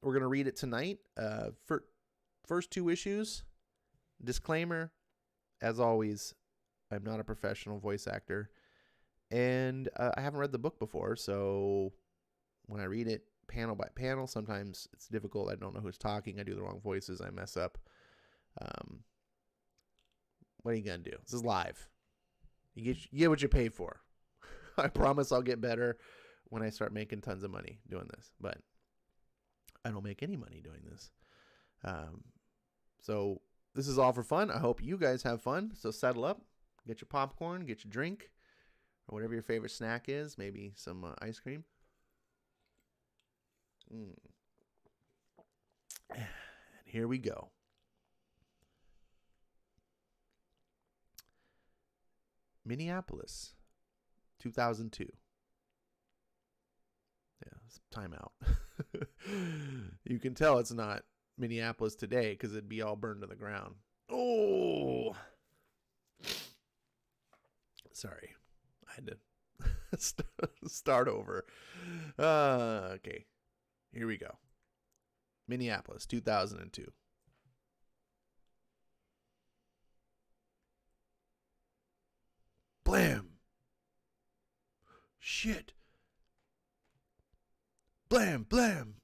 we're going to read it tonight. First 2 issues. Disclaimer, as always, I'm not a professional voice actor, and I haven't read the book before, so when I read it panel by panel, sometimes it's difficult. I don't know who's talking. I do the wrong voices. I mess up. What are you going to do? This is live. You get what you pay for. I promise I'll get better when I start making tons of money doing this, but I don't make any money doing this. So this is all for fun. I hope you guys have fun. So settle up, get your popcorn, get your drink, or whatever your favorite snack is. Maybe some ice cream. And here we go. Minneapolis, 2002. Yeah, time out. You can tell it's not Minneapolis today because it'd be all burned to the ground. Oh, sorry. I had to start over. Okay, here we go. Minneapolis, 2002. Blam! Shit! Blam! Blam!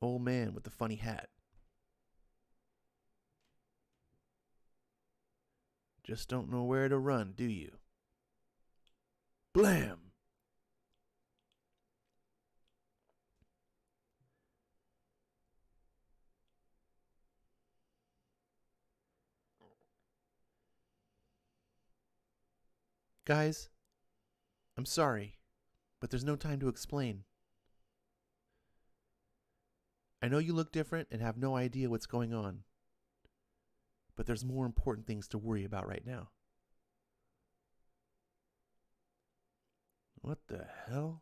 Old man with the funny hat. Just don't know where to run, do you? Blam! Guys, I'm sorry, but there's no time to explain. I know you look different and have no idea what's going on, but there's more important things to worry about right now. What the hell?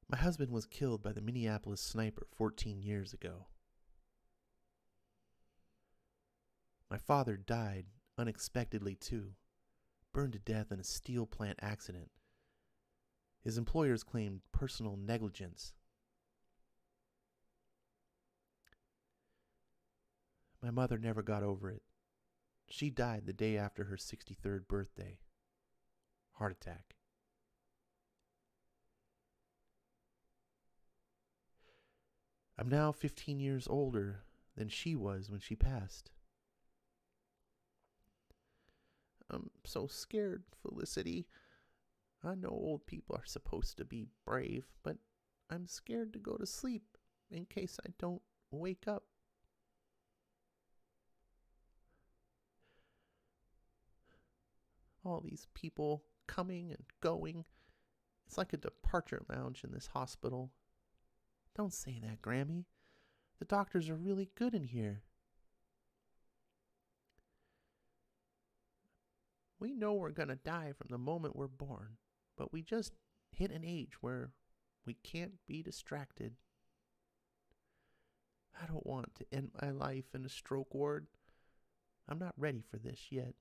My husband was killed by the Minneapolis sniper 14 years ago. My father died unexpectedly too, burned to death in a steel plant accident. His employers claimed personal negligence. My mother never got over it. She died the day after her 63rd birthday. Heart attack. I'm now 15 years older than she was when she passed. I'm so scared, Felicity. I know old people are supposed to be brave, but I'm scared to go to sleep in case I don't wake up. All these people coming and going. It's like a departure lounge in this hospital. Don't say that, Grammy. The doctors are really good in here. We know we're going to die from the moment we're born, but we just hit an age where we can't be distracted. I don't want to end my life in a stroke ward. I'm not ready for this yet.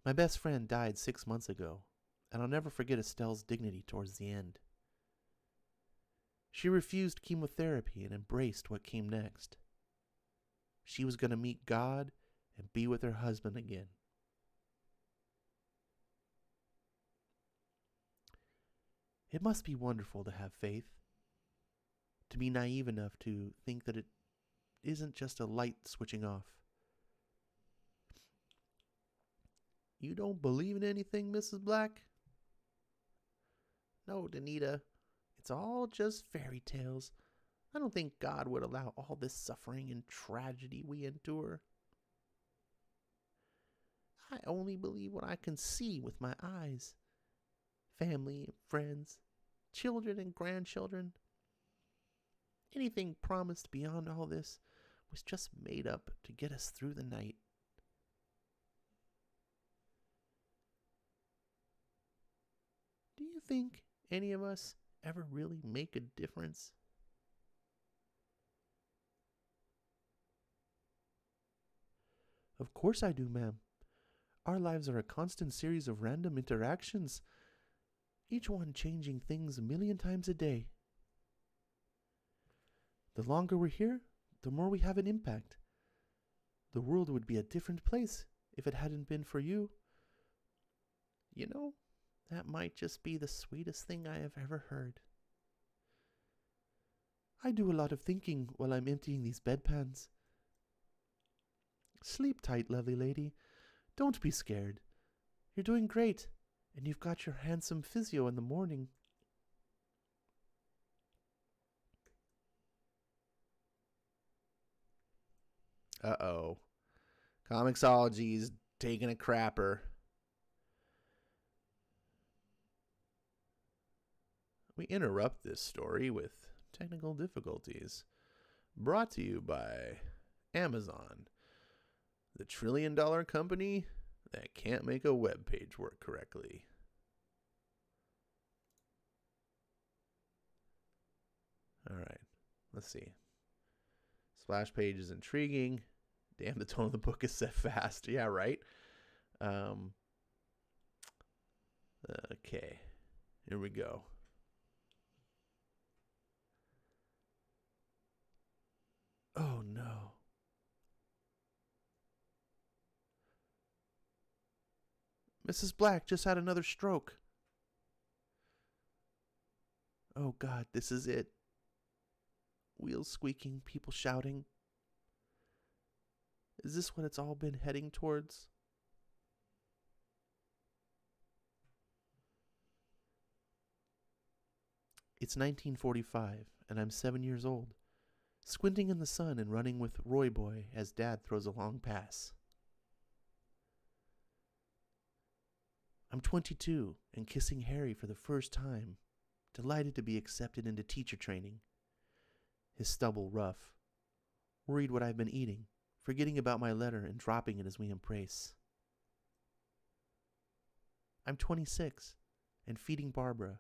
My best friend died 6 months ago, and I'll never forget Estelle's dignity towards the end. She refused chemotherapy and embraced what came next. She was going to meet God and be with her husband again. It must be wonderful to have faith, to be naive enough to think that it isn't just a light switching off. You don't believe in anything, Mrs. Black? No, Danita. It's all just fairy tales. I don't think God would allow all this suffering and tragedy we endure. I only believe what I can see with my eyes. Family and friends, children and grandchildren. Anything promised beyond all this was just made up to get us through the night. Do you think any of us ever really make a difference? Of course I do, ma'am. Our lives are a constant series of random interactions, each one changing things a million times a day. The longer we're here, the more we have an impact. The world would be a different place if it hadn't been for you. You know, that might just be the sweetest thing I have ever heard. I do a lot of thinking while I'm emptying these bedpans. Sleep tight, lovely lady. Don't be scared. You're doing great, and you've got your handsome physio in the morning. Uh-oh. Comixology's taking a crapper. We interrupt this story with technical difficulties. Brought to you by Amazon, the trillion-dollar company that can't make a web page work correctly. All right, let's see. Splash page is intriguing. Damn, the tone of the book is set fast. Yeah, right? Okay, here we go. Oh, no. Mrs. Black just had another stroke. Oh, God, this is it. Wheels squeaking, people shouting. Is this what it's all been heading towards? It's 1945, and I'm 7 years old, squinting in the sun and running with Roy Boy as Dad throws a long pass. I'm 22 and kissing Harry for the first time, delighted to be accepted into teacher training. His stubble rough, worried what I've been eating, forgetting about my letter and dropping it as we embrace. I'm 26 and feeding Barbara,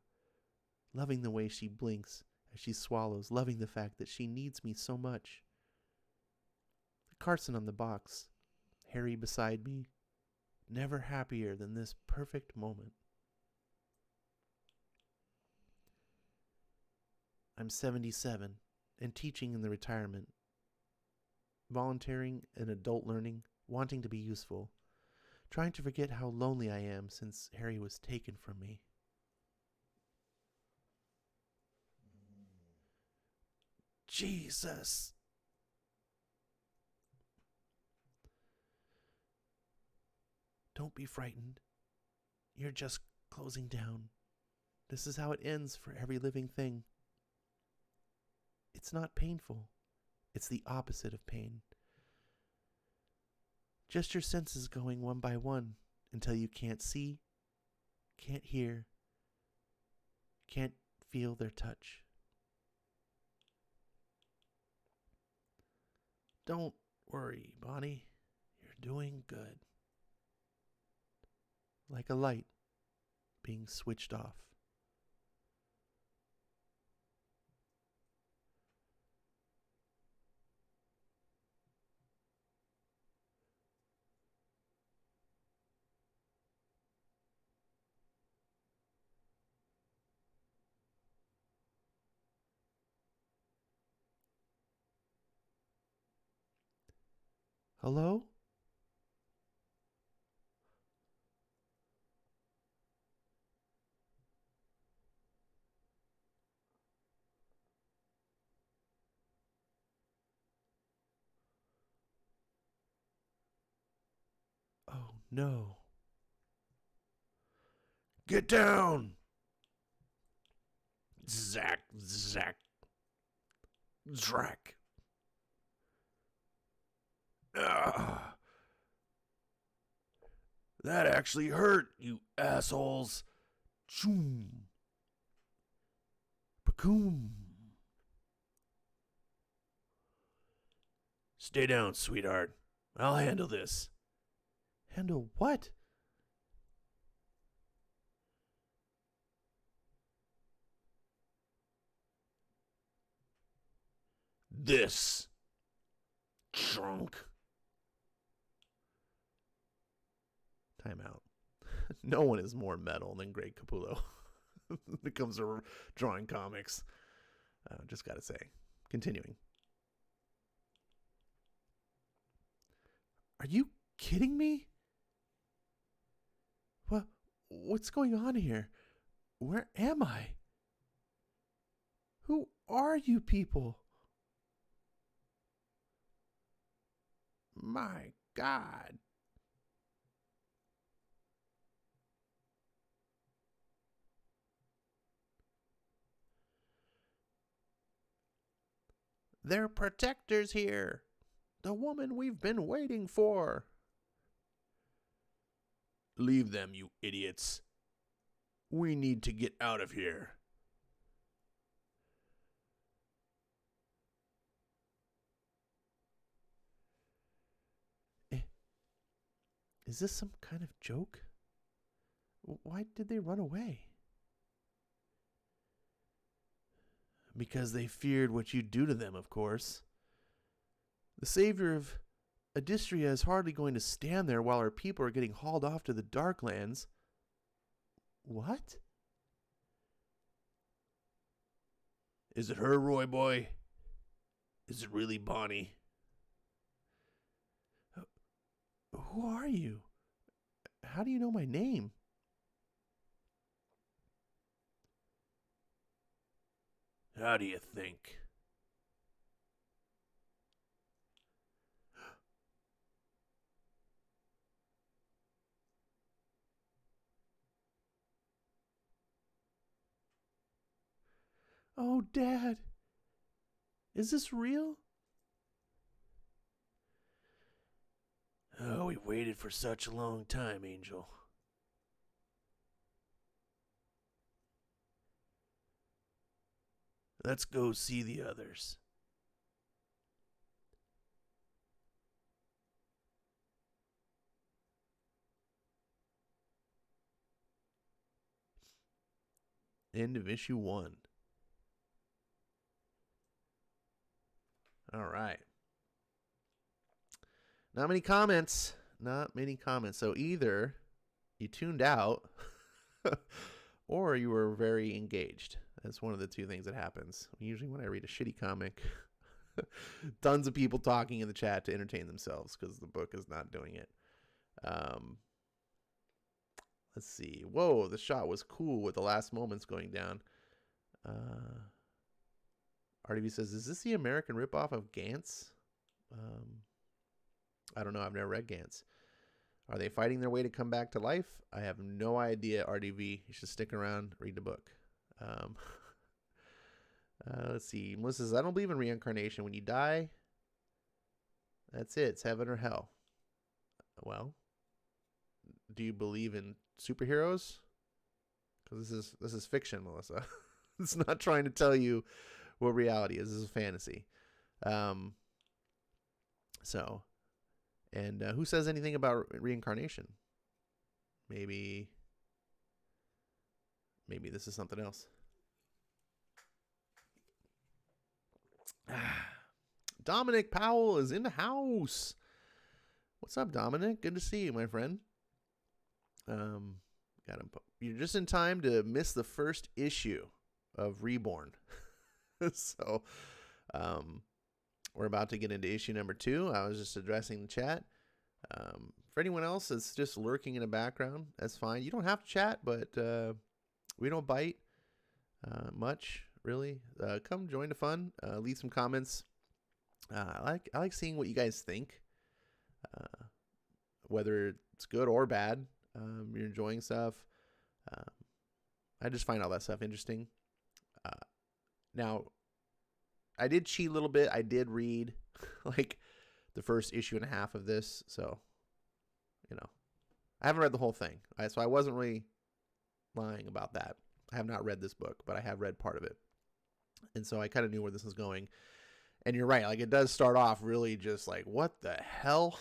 loving the way she blinks as she swallows, loving the fact that she needs me so much. Carson on the box, Harry beside me, never happier than this perfect moment. I'm 77 and teaching in the retirement, volunteering in adult learning, wanting to be useful, trying to forget how lonely I am since Harry was taken from me. Jesus! Don't be frightened. You're just closing down. This is how it ends for every living thing. It's not painful. It's the opposite of pain. Just your senses going one by one until you can't see, can't hear, can't feel their touch. Don't worry, Bonnie. You're doing good. Like a light being switched off. Hello? Oh, no. Get down! Zack, zack, Drac. Ah, that actually hurt, you assholes. Choom. Pacoom. Stay down, sweetheart. I'll handle this. Handle what? This. Drunk. Time out. No one is more metal than Greg Capullo when it comes to drawing comics. Just gotta say. Continuing. Are you kidding me? What's going on here? Where am I? Who are you people? My God. They're protectors here. The woman we've been waiting for. Leave them, you idiots. We need to get out of here. Is this some kind of joke? Why did they run away? Because they feared what you'd do to them, of course. The savior of Adistria is hardly going to stand there while our people are getting hauled off to the Darklands. What? Is it her, Roy boy? Is it really Bonnie? Who are you? How do you know my name? How do you think? Oh, Dad. Is this real? Oh, we waited for such a long time, Angel. Let's go see the others. End of issue 1. All right. Not many comments. Not many comments. So either you tuned out or you were very engaged. That's one of the two things that happens. Usually when I read a shitty comic, tons of people talking in the chat to entertain themselves because the book is not doing it. Let's see. Whoa, the shot was cool with the last moments going down. RDB says, is this the American ripoff of Gantz? I don't know. I've never read Gantz. Are they fighting their way to come back to life? I have no idea, RDV. You should stick around, read the book. Let's see. Melissa says, I don't believe in reincarnation. When you die, that's it. It's heaven or hell. Well, do you believe in superheroes? Because this is fiction, Melissa. It's not trying to tell you what reality is. This is fantasy. Um, so, and who says anything about reincarnation? Maybe this is something else. Dominic Powell is in the house. What's up, Dominic? Good to see you, my friend. Got him. You're just in time to miss the first issue of Reborn. So, we're about to get into issue number 2. I was just addressing the chat. For anyone else that's just lurking in the background, that's fine. You don't have to chat, but we don't bite much, really. Come join the fun. Leave some comments. I like seeing what you guys think, whether it's good or bad. You're enjoying stuff. I just find all that stuff interesting. Now, I did cheat a little bit. I did read like the first issue and a half of this, so I haven't read the whole thing, so I wasn't really lying about that. I have not read this book, but I have read part of it, and so I kind of knew where this was going. And you're right, like it does start off really just like, what the hell?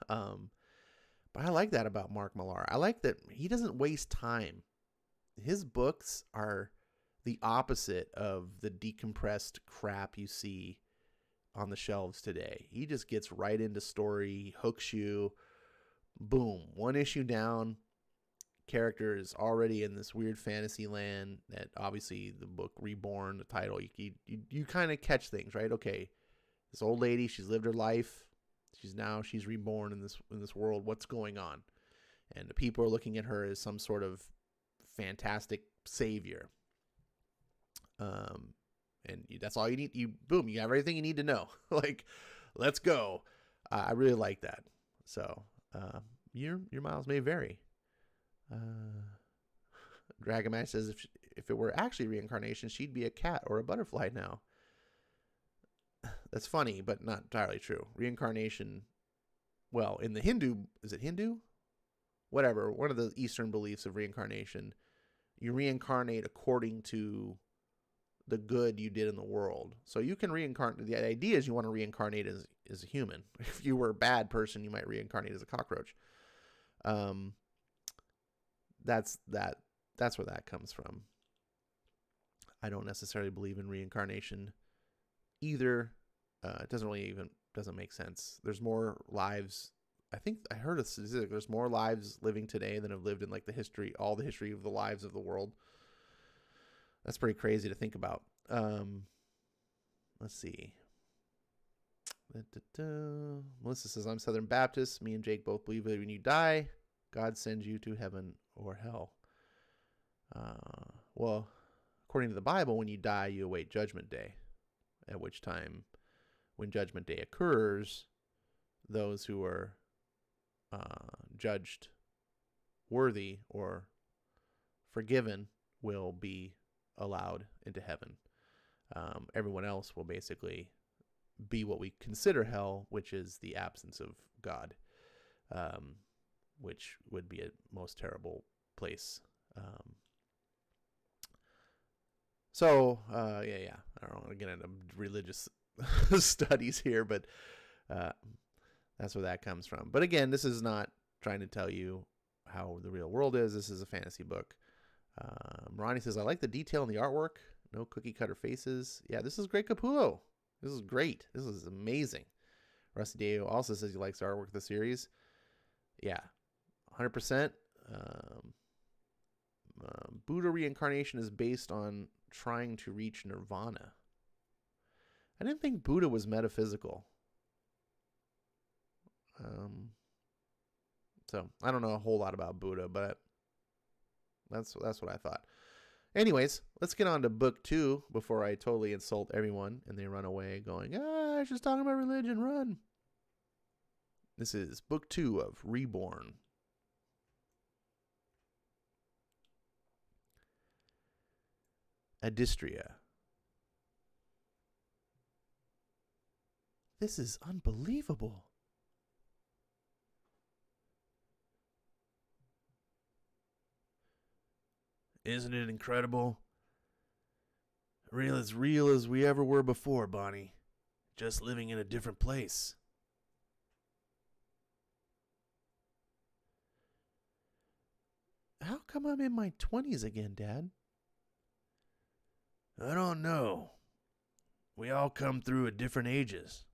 But I like that about Mark Millar. I like that he doesn't waste time. His books are the opposite of the decompressed crap you see on the shelves today. He just gets right into story, hooks you. Boom, one issue down. Character is already in this weird fantasy land that obviously the book Reborn, the title, you kind of catch things, right? Okay, this old lady, she's lived her life. She's reborn in this world. What's going on? And the people are looking at her as some sort of fantastic savior. And that's all you need. You have everything you need to know. Like, let's go. I really like that. So your miles may vary. Dragon Man says if it were actually reincarnation, she'd be a cat or a butterfly now. That's funny, but not entirely true. Reincarnation, well, in the Hindu, is it Hindu? Whatever, one of the Eastern beliefs of reincarnation, you reincarnate according to the good you did in the world. So you can reincarnate. The idea is you want to reincarnate as a human. If you were a bad person, you might reincarnate as a cockroach. That's where that comes from. I don't necessarily believe in reincarnation either. It doesn't make sense. There's more lives. I think I heard a statistic. There's more lives living today than have lived in like all the history of the lives of the world. That's pretty crazy to think about. Let's see. Melissa says, I'm Southern Baptist. Me and Jake both believe that when you die, God sends you to heaven or hell. Well, according to the Bible, when you die, you await Judgment Day, at which time, when Judgment Day occurs, those who are judged worthy or forgiven will be allowed into heaven. Everyone else will basically be what we consider hell, which is the absence of God, which would be a most terrible place. Yeah. I don't want to get into religious studies here, but that's where that comes from. But again, this is not trying to tell you how the real world is. This is a fantasy book. Ronnie says, I like the detail in the artwork. No cookie cutter faces. Yeah, this is great, Capullo. This is great. This is amazing. Rusty Deo also says he likes the artwork of the series. Yeah, 100%. Buddha reincarnation is based on trying to reach nirvana. I didn't think Buddha was metaphysical. So I don't know a whole lot about Buddha, but that's what I thought. Anyways, let's get on to book 2 before I totally insult everyone and they run away going, I was just talking about religion, run. This is book 2 of Reborn. Adistria. This is unbelievable. Isn't it incredible? Real as we ever were before, Bonnie. Just living in a different place. How come I'm in my 20s again, Dad? I don't know. We all come through at different ages.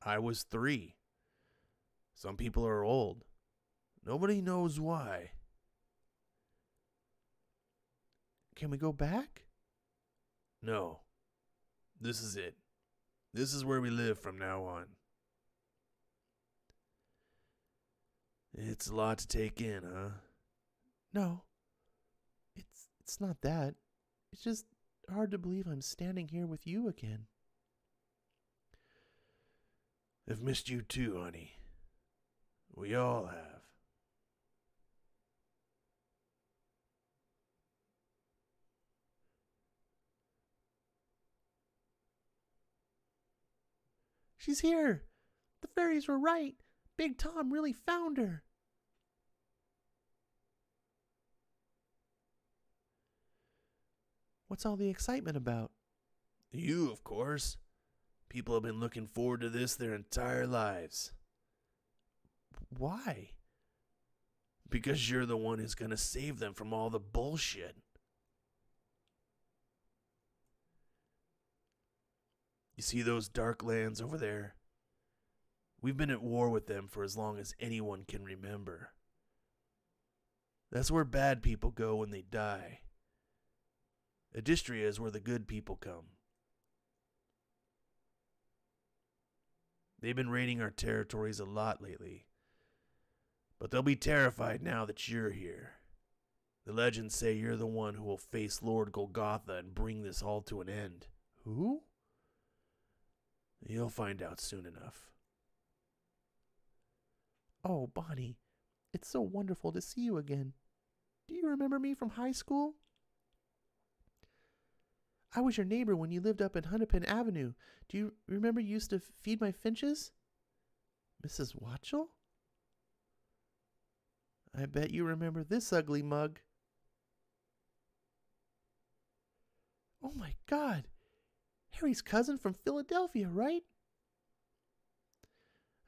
I was 3. Some people are old. Nobody knows why. Can we go back? No. This is it. This is where we live from now on. It's a lot to take in, huh? No. It's not that. It's just hard to believe I'm standing here with you again. I've missed you too, honey. We all have. She's here. The fairies were right. Big Tom really found her. What's all the excitement about? You, of course. People have been looking forward to this their entire lives. Why? Because you're the one who's going to save them from all the bullshit. You see those dark lands over there? We've been at war with them for as long as anyone can remember. That's where bad people go when they die. Adistria is where the good people come. They've been raiding our territories a lot lately. But they'll be terrified now that you're here. The legends say you're the one who will face Lord Golgotha and bring this all to an end. Who? You'll find out soon enough. Oh, Bonnie, it's so wonderful to see you again. Do you remember me from high school? I was your neighbor when you lived up in Hennepin Avenue. Do you remember you used to feed my finches? Mrs. Watchell? I bet you remember this ugly mug. Oh my God! Harry's cousin from Philadelphia, right?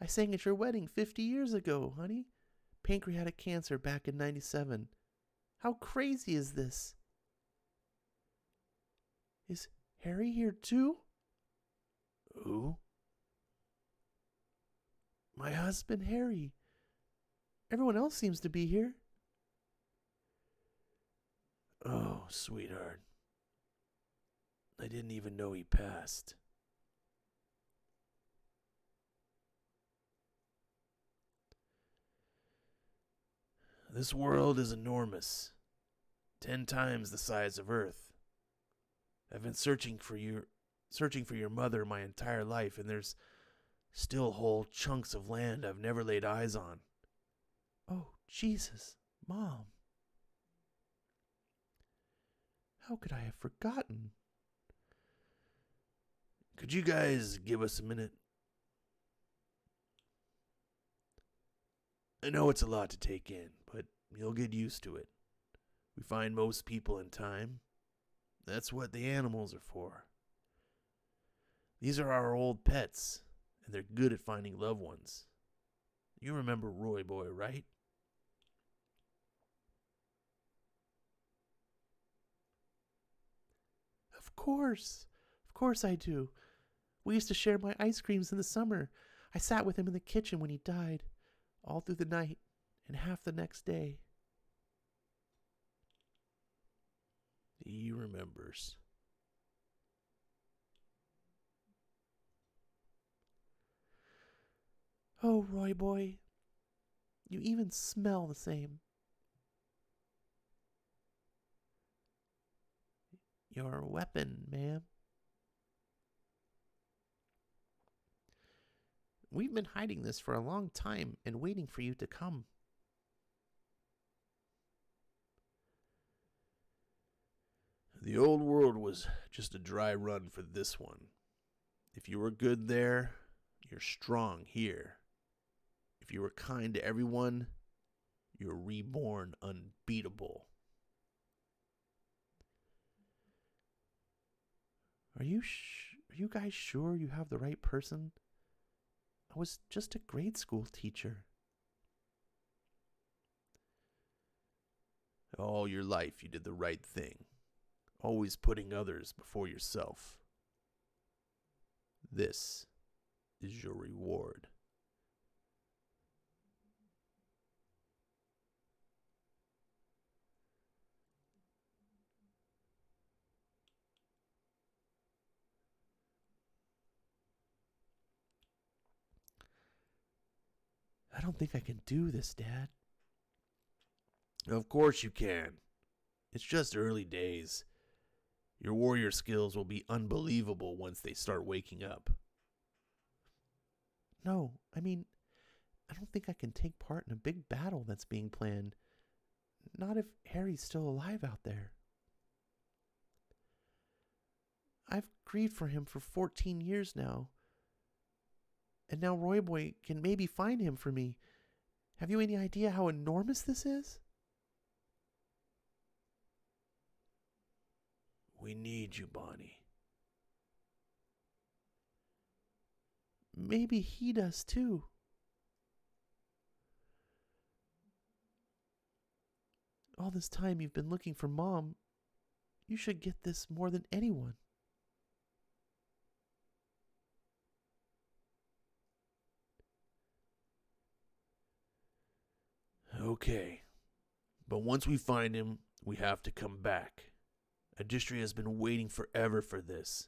I sang at your wedding 50 years ago, honey. Pancreatic cancer back in 97. How crazy is this? Is Harry here too? Who? My husband, Harry. Everyone else seems to be here. Oh, sweetheart. I didn't even know he passed. This world is enormous. 10 times the size of Earth. I've been searching for your mother my entire life, and there's still whole chunks of land I've never laid eyes on. Oh, Jesus, Mom. How could I have forgotten? Could you guys give us a minute? I know it's a lot to take in, but you'll get used to it. We find most people in time. That's what the animals are for. These are our old pets, and they're good at finding loved ones. You remember Roy Boy, right? Of course I do. We used to share my ice creams in the summer. I sat with him in the kitchen when he died, all through the night and half the next day. He remembers. Oh, Roy Boy, you even smell the same. Your weapon, ma'am. We've been hiding this for a long time and waiting for you to come. The old world was just a dry run for this one. If you were good there, you're strong here. If you were kind to everyone, you're reborn unbeatable. Are you guys sure you have the right person? I was just a grade school teacher. All your life you did the right thing, always putting others before yourself. This is your reward. I don't think I can do this, Dad. Of course you can. It's just early days. Your warrior skills will be unbelievable once they start waking up. No, I mean, I don't think I can take part in a big battle that's being planned. Not if Harry's still alive out there. I've grieved for him for 14 years now. And now Roy Boy can maybe find him for me. Have you any idea how enormous this is? We need you, Bonnie. Maybe he does too. All this time you've been looking for Mom. You should get this more than anyone. Okay. But once we find him, we have to come back. Adistria has been waiting forever for this.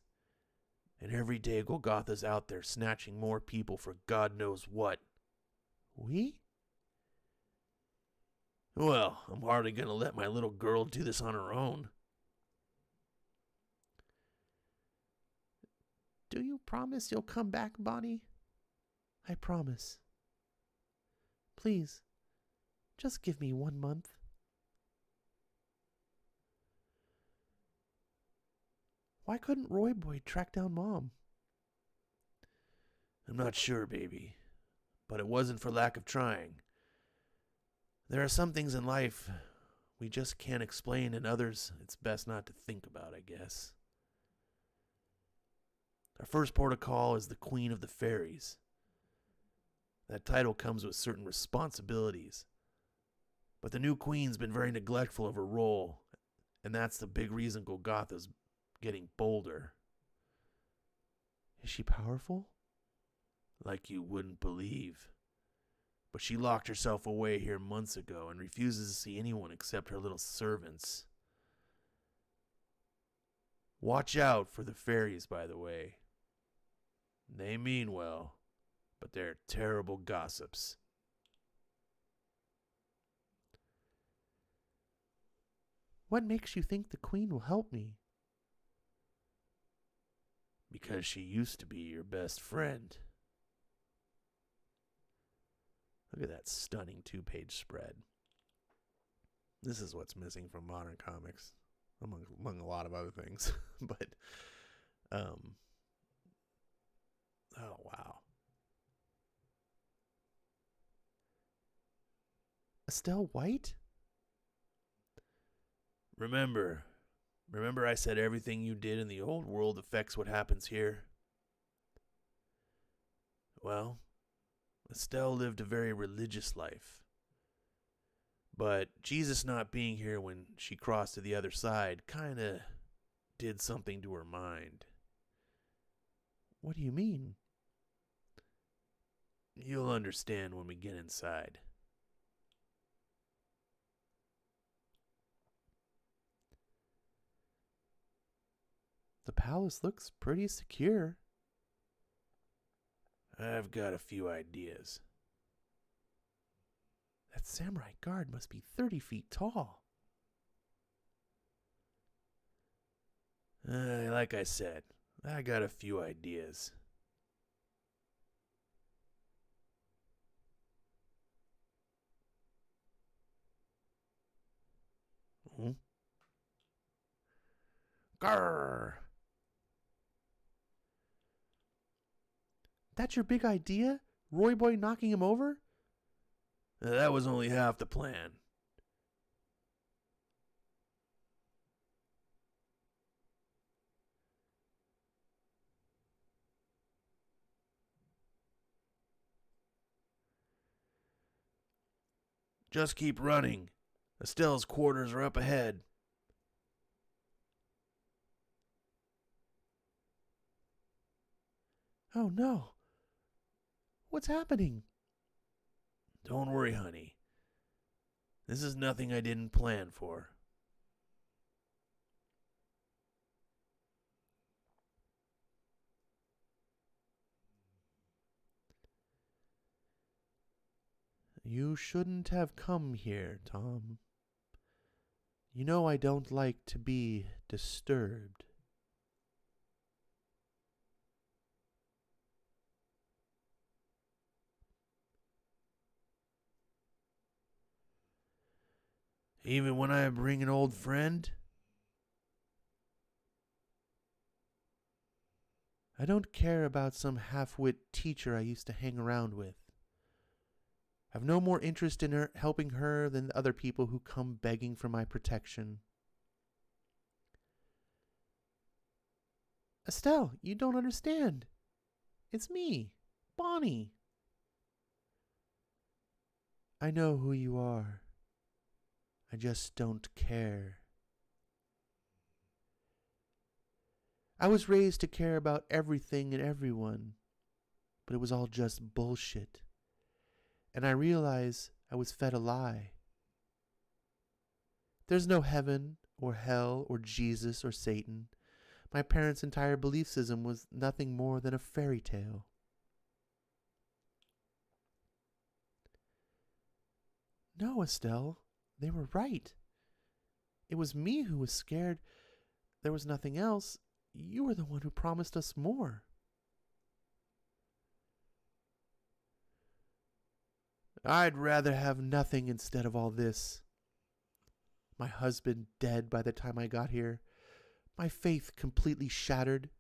And every day Golgotha's out there snatching more people for God knows what. We? Well, I'm hardly going to let my little girl do this on her own. Do you promise you'll come back, Bonnie? I promise. Please, just give me 1 month. Why couldn't Roy Boy track down Mom? I'm not sure, baby. But it wasn't for lack of trying. There are some things in life we just can't explain, and others it's best not to think about, I guess. Our first port of call is the Queen of the Fairies. That title comes with certain responsibilities. But the new queen's been very neglectful of her role, and that's the big reason Golgotha's getting bolder. Is she powerful? Like you wouldn't believe. But she locked herself away here months ago and refuses to see anyone except her little servants. Watch out for the fairies, by the way. They mean well, but they're terrible gossips. What makes you think the Queen will help me? Because she used to be your best friend. Look at that stunning 2-page spread. This is what's missing from modern comics, among a lot of other things. But, oh wow. Estelle White? Remember I said everything you did in the old world affects what happens here? Well, Estelle lived a very religious life. But Jesus not being here when she crossed to the other side kinda did something to her mind. What do you mean? You'll understand when we get inside. The palace looks pretty secure. I've got a few ideas. That samurai guard must be 30 feet tall. Like I said, I got a few ideas. Hmm? Grrr! That's your big idea? Roy Boy knocking him over? That was only half the plan. Just keep running. Estelle's quarters are up ahead. Oh no. What's happening? Don't worry, honey. This is nothing I didn't plan for. You shouldn't have come here, Tom. You know I don't like to be disturbed. Even when I bring an old friend? I don't care about some half-wit teacher I used to hang around with. I've no more interest in her helping her than the other people who come begging for my protection. Estelle, you don't understand. It's me, Bonnie. I know who you are. I just don't care. I was raised to care about everything and everyone, but it was all just bullshit. And I realize I was fed a lie. There's no heaven or hell or Jesus or Satan. My parents' entire belief system was nothing more than a fairy tale. No, Estelle, they were right. It was me who was scared. There was nothing else. You were the one who promised us more. I'd rather have nothing instead of all this. My husband dead by the time I got here. My faith completely shattered.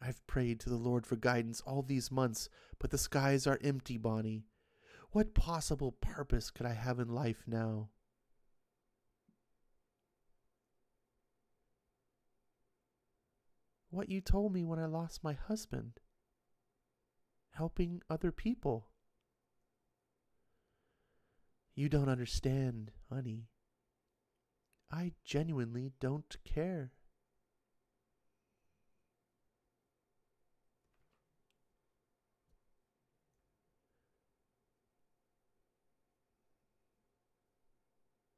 I've prayed to the Lord for guidance all these months, but the skies are empty, Bonnie. What possible purpose could I have in life now? What you told me when I lost my husband. Helping other people. You don't understand, honey. I genuinely don't care.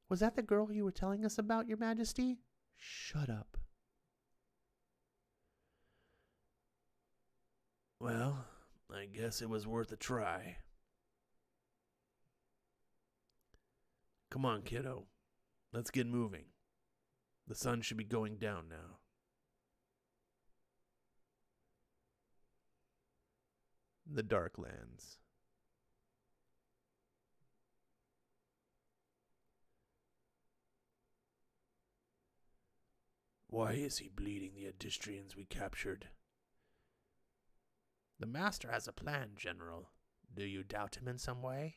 Was that the girl you were telling us about, Your Majesty? Shut up. Well, I guess it was worth a try. Come on, kiddo. Let's get moving. The sun should be going down now. The Darklands. Why is he bleeding the Adistrians we captured? The Master has a plan, General. Do you doubt him in some way?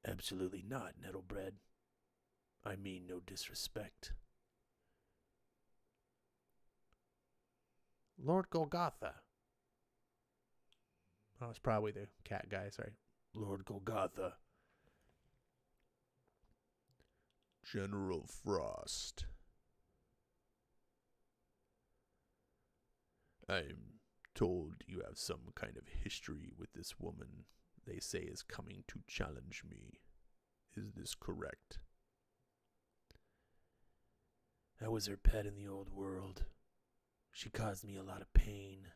Absolutely not, Nettlebread. I mean no disrespect. Lord Golgotha. Oh, it's probably the cat guy, sorry. Lord Golgotha. General Frost. I'm told you have some kind of history with this woman they say is coming to challenge me. Is this correct? I was her pet in the old world. She caused me a lot of pain.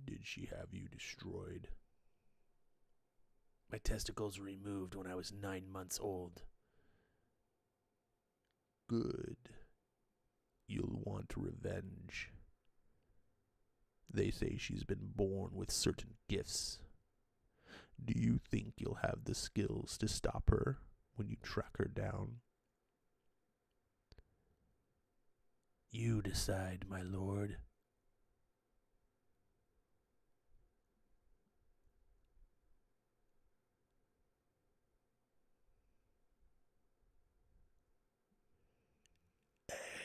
Did she have you destroyed? My testicles were removed when I was 9 months old. Good. You'll want revenge. They say she's been born with certain gifts. Do you think you'll have the skills to stop her when you track her down? You decide, my lord.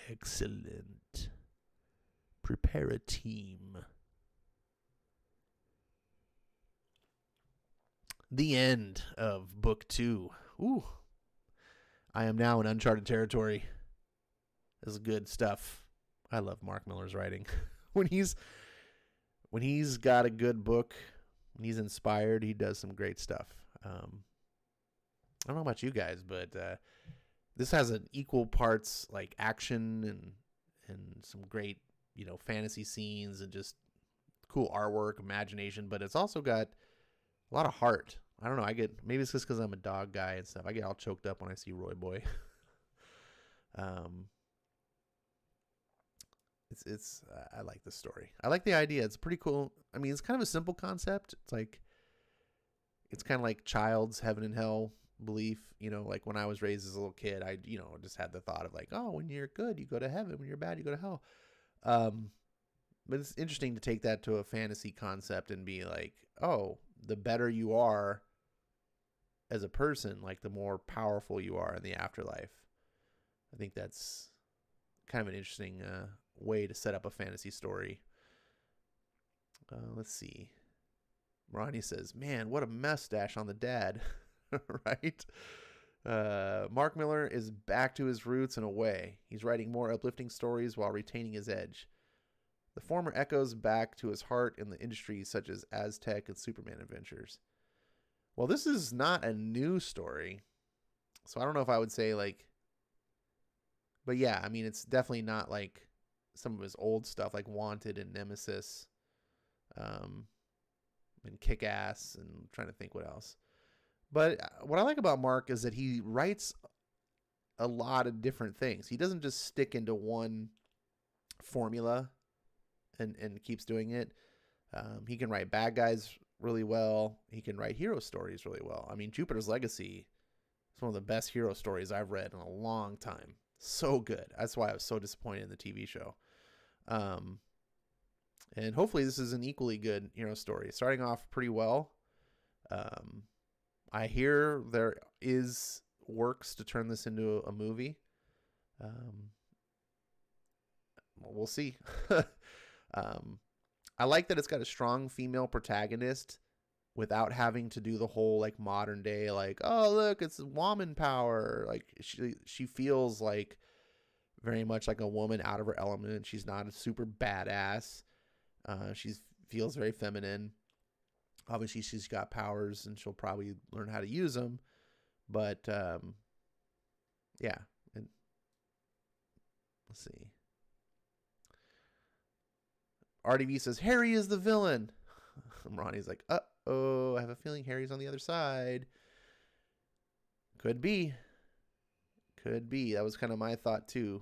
Excellent. Prepare a team. The end of book 2. Ooh, I am now in uncharted territory. This is good stuff. I love Mark Millar's writing. when he's got a good book, when he's inspired, he does some great stuff. I don't know about you guys, but this has an equal parts like action and some great, fantasy scenes and just cool artwork, imagination, but it's also got a lot of heart. I don't know. Maybe it's just because I'm a dog guy and stuff. I get all choked up when I see Roy Boy. I like this story. I like the idea. It's pretty cool. I mean, it's kind of a simple concept. It's kind of like child's heaven and hell belief. Like when I was raised as a little kid, I just had the thought of like, oh, when you're good, you go to heaven. When you're bad, you go to hell. But it's interesting to take that to a fantasy concept and be like, oh, the better you are as a person, like the more powerful you are in the afterlife. I think that's kind of an interesting way to set up a fantasy story. Let's see. Ronnie says, man, what a mustache on the dad. Right? Mark Millar is back to his roots in a way. He's writing more uplifting stories while retaining his edge. The former echoes back to his heart in the industries such as Aztec and Superman adventures. Well, this is not a new story, so I don't know if I would say like, but yeah, I mean, it's definitely not like some of his old stuff like Wanted and Nemesis, and Kick-Ass, and I'm trying to think what else. But what I like about Mark is that he writes a lot of different things. He doesn't just stick into one formula and keeps doing it. He can write bad guys really well. He can write hero stories really well. I mean, Jupiter's Legacy is one of the best hero stories I've read in a long time. So good. That's why I was so disappointed in the TV show. And hopefully this is an equally good hero story. Starting off pretty well. I hear there is works to turn this into a movie. We'll see. I like that it's got a strong female protagonist without having to do the whole like modern day like, oh look, it's woman power. Like she feels like very much like a woman out of her element. She's not a super badass. She feels very feminine. Obviously she's got powers and she'll probably learn how to use them. But yeah. And let's see. RDV says, Harry is the villain. Ronnie's like, uh-oh, I have a feeling Harry's on the other side. Could be. That was kind of my thought too.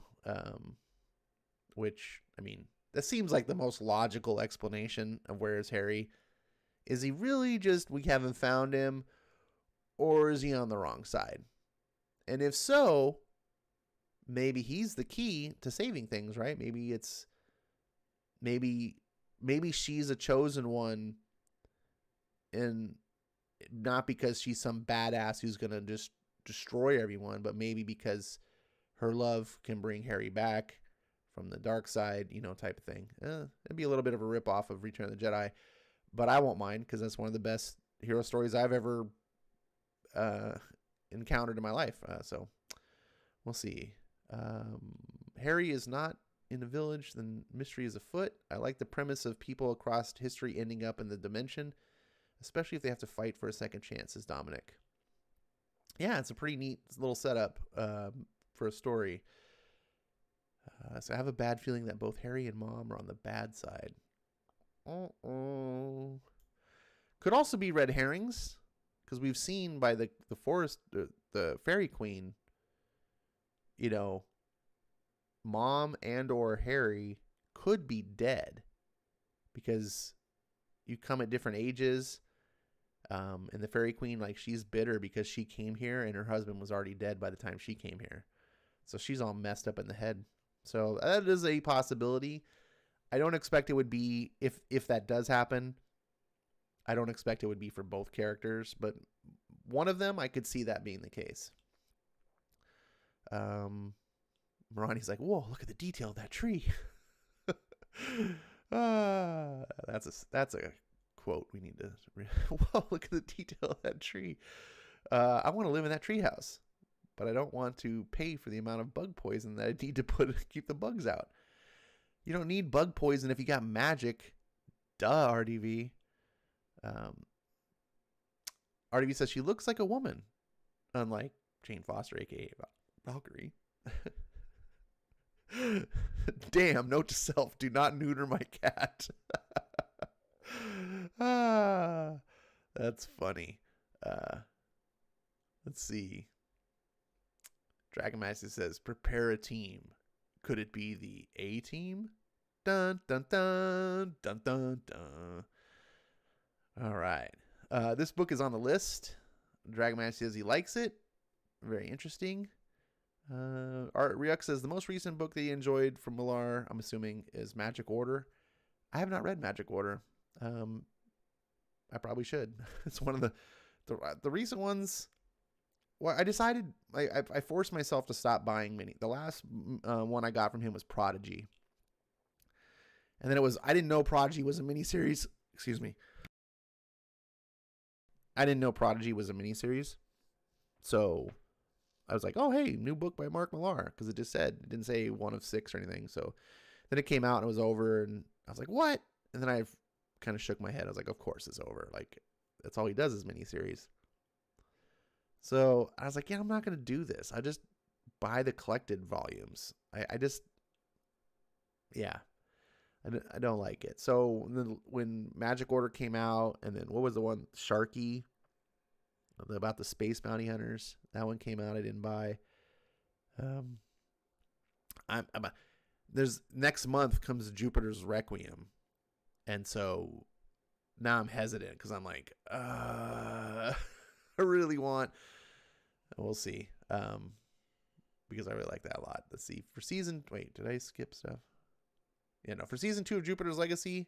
Which, I mean, that seems like the most logical explanation of where is Harry. Is he really just, we haven't found him, or is he on the wrong side? And if so, maybe he's the key to saving things, right? Maybe she's a chosen one, and not because she's some badass who's going to just destroy everyone, but maybe because her love can bring Harry back from the dark side, type of thing. It'd be a little bit of a ripoff of Return of the Jedi, but I won't mind because that's one of the best hero stories I've ever encountered in my life. So we'll see. Harry is not in a village, then mystery is afoot. I like the premise of people across history ending up in the dimension, especially if they have to fight for a second chance, says Dominic. Yeah, it's a pretty neat little setup for a story. So I have a bad feeling that both Harry and Mom are on the bad side. Could also be red herrings, because we've seen by the forest, the fairy queen, Mom and or Harry could be dead because you come at different ages. And the fairy queen, like, she's bitter because she came here and her husband was already dead by the time she came here. So she's all messed up in the head. So that is a possibility. I don't expect it would be, if that does happen, I don't expect it would be for both characters, but one of them, I could see that being the case. Ronnie's like, whoa, look at the detail of that tree. That's a quote we need to. Whoa, look at the detail of that tree. I want to live in that tree house, but I don't want to pay for the amount of bug poison that I need to keep the bugs out. You don't need bug poison if you got magic. Duh, RDV. RDV says she looks like a woman, unlike Jane Foster, aka Valkyrie. Damn, note to self, do not neuter my cat. That's funny. Let's see. Dragon Master says, prepare a team. Could it be the A team? Dun, dun, dun, dun, dun, dun. All right. This book is on the list. Dragon Master says he likes it. Very interesting. Art Ryuk says the most recent book that he enjoyed from Millar, I'm assuming, is Magic Order. I have not read Magic Order. I probably should. It's one of the recent ones. Well, I decided I forced myself to stop buying mini. The last one I got from him was Prodigy, and then I didn't know Prodigy was a miniseries. Excuse me. I didn't know Prodigy was a miniseries, so I was like, oh, hey, new book by Mark Millar, because it didn't say 1 of 6 or anything. So then it came out and it was over, and I was like, what? And then I kind of shook my head. I was like, of course it's over. Like, that's all he does is miniseries. So I was like, yeah, I'm not going to do this. I just buy the collected volumes. I don't like it. So when Magic Order came out, and then what was the one? Sharky, about the space bounty hunters. That one came out. I didn't buy. There's next month comes Jupiter's Requiem, and so now I'm hesitant because I'm like, I really want. We'll see. Because I really like that a lot. Let's see. For season, wait, did I skip stuff? Yeah, no. For season 2 of Jupiter's Legacy,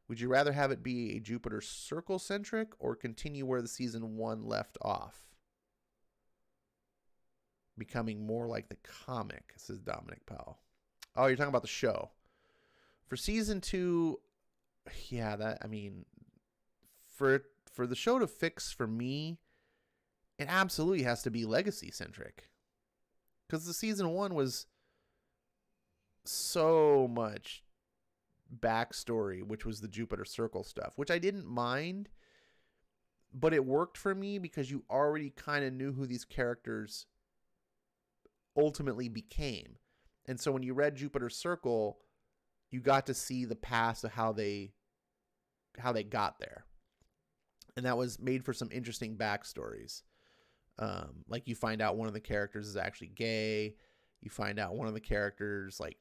would you rather have it be a Jupiter Circle centric or continue where the season 1 left off? Becoming more like the comic, says Dominic Powell. Oh, you're talking about the show. For season 2, yeah, for the show to fix for me, it absolutely has to be legacy centric. Because the season 1 was so much backstory, which was the Jupiter Circle stuff, which I didn't mind, but it worked for me because you already kind of knew who these characters ultimately became. And so when you read Jupiter Circle, you got to see the past of how they got there. And that was made for some interesting backstories. Like you find out one of the characters is actually gay. You find out one of the characters like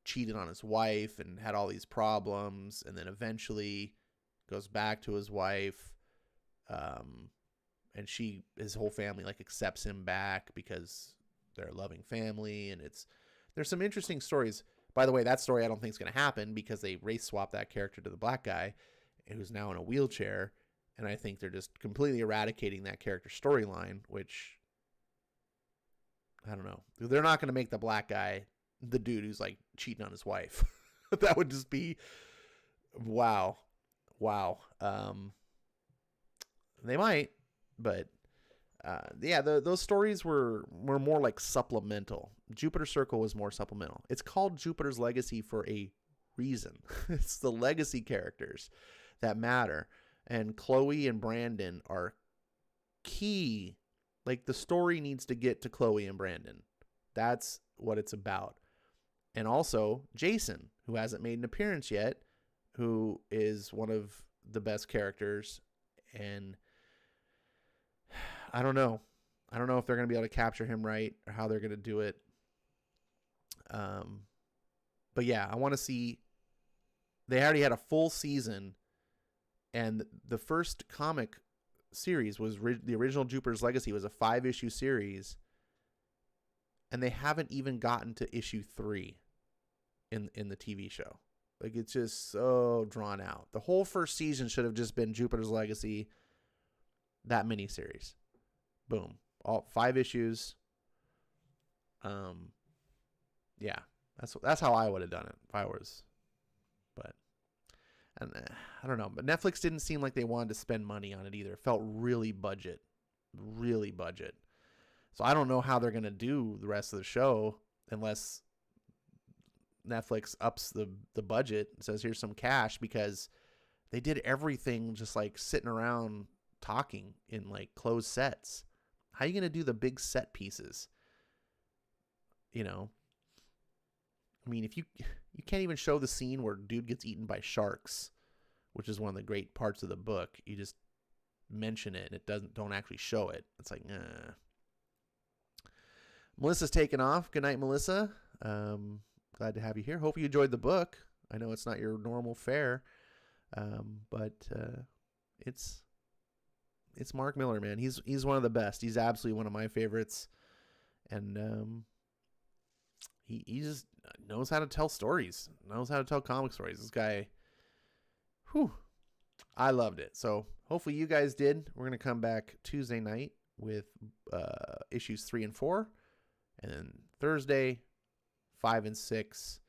cheated on his wife and had all these problems, and then eventually goes back to his wife. And his whole family like accepts him back because they're a loving family. And there's some interesting stories. By the way, that story I don't think is going to happen because they race swapped that character to the black guy who's now in a wheelchair. And I think they're just completely eradicating that character storyline, which I don't know. They're not going to make the black guy the dude who's like cheating on his wife. That would just be wow. They might, but those stories were more like supplemental. Jupiter Circle was more supplemental. It's called Jupiter's Legacy for a reason. It's the legacy characters that matter. And Chloe and Brandon are key. Like, the story needs to get to Chloe and Brandon. That's what it's about. And also Jason, who hasn't made an appearance yet, who is one of the best characters. And I don't know. I don't know if they're going to be able to capture him right or how they're going to do it. But yeah, I want to see. They already had a full season. And the first comic series was the original Jupiter's Legacy was a 5-issue series. And they haven't even gotten to issue 3 in the TV show. Like, it's just so drawn out. The whole first season should have just been Jupiter's Legacy, that miniseries. Boom. All 5 issues. Yeah. That's how I would have done it if I was. But And I don't know, but Netflix didn't seem like they wanted to spend money on it either. It felt really budget. So I don't know how they're going to do the rest of the show unless Netflix ups the budget and says, here's some cash, because they did everything just like sitting around talking in like closed sets. How are you going to do the big set pieces? You know, I mean, if you can't even show the scene where dude gets eaten by sharks, which is one of the great parts of the book. You just mention it and it don't actually show it. It's like, nah. Melissa's taken off. Good night, Melissa. Glad to have you here. Hope you enjoyed the book. I know it's not your normal fare, but it's Mark Millar, man. He's one of the best. He's absolutely one of my favorites, and he just knows how to tell stories. Knows how to tell comic stories. This guy, whew, I loved it. So hopefully you guys did. We're gonna come back Tuesday night with issues 3 and 4, and then Thursday 5 and 6.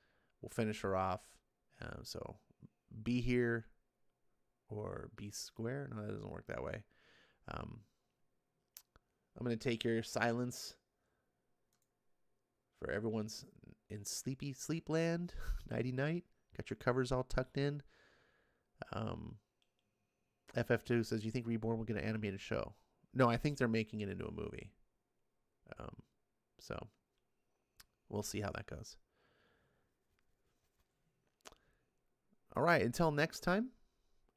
We'll finish her off. So be here or be square. No, that doesn't work that way. I'm going to take your silence for everyone's in sleepy sleep land. Nighty night. Got your covers all tucked in. FF2 says, you think Reborn will get an animated show? No, I think they're making it into a movie. So we'll see how that goes. All right. Until next time,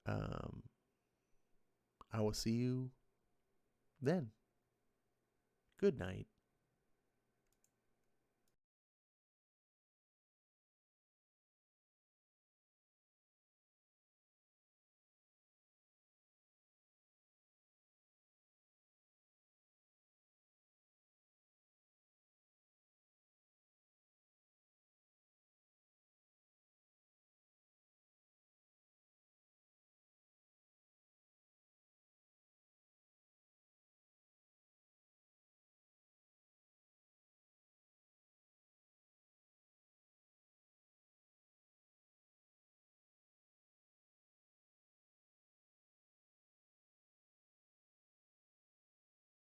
I will see you then. Good night.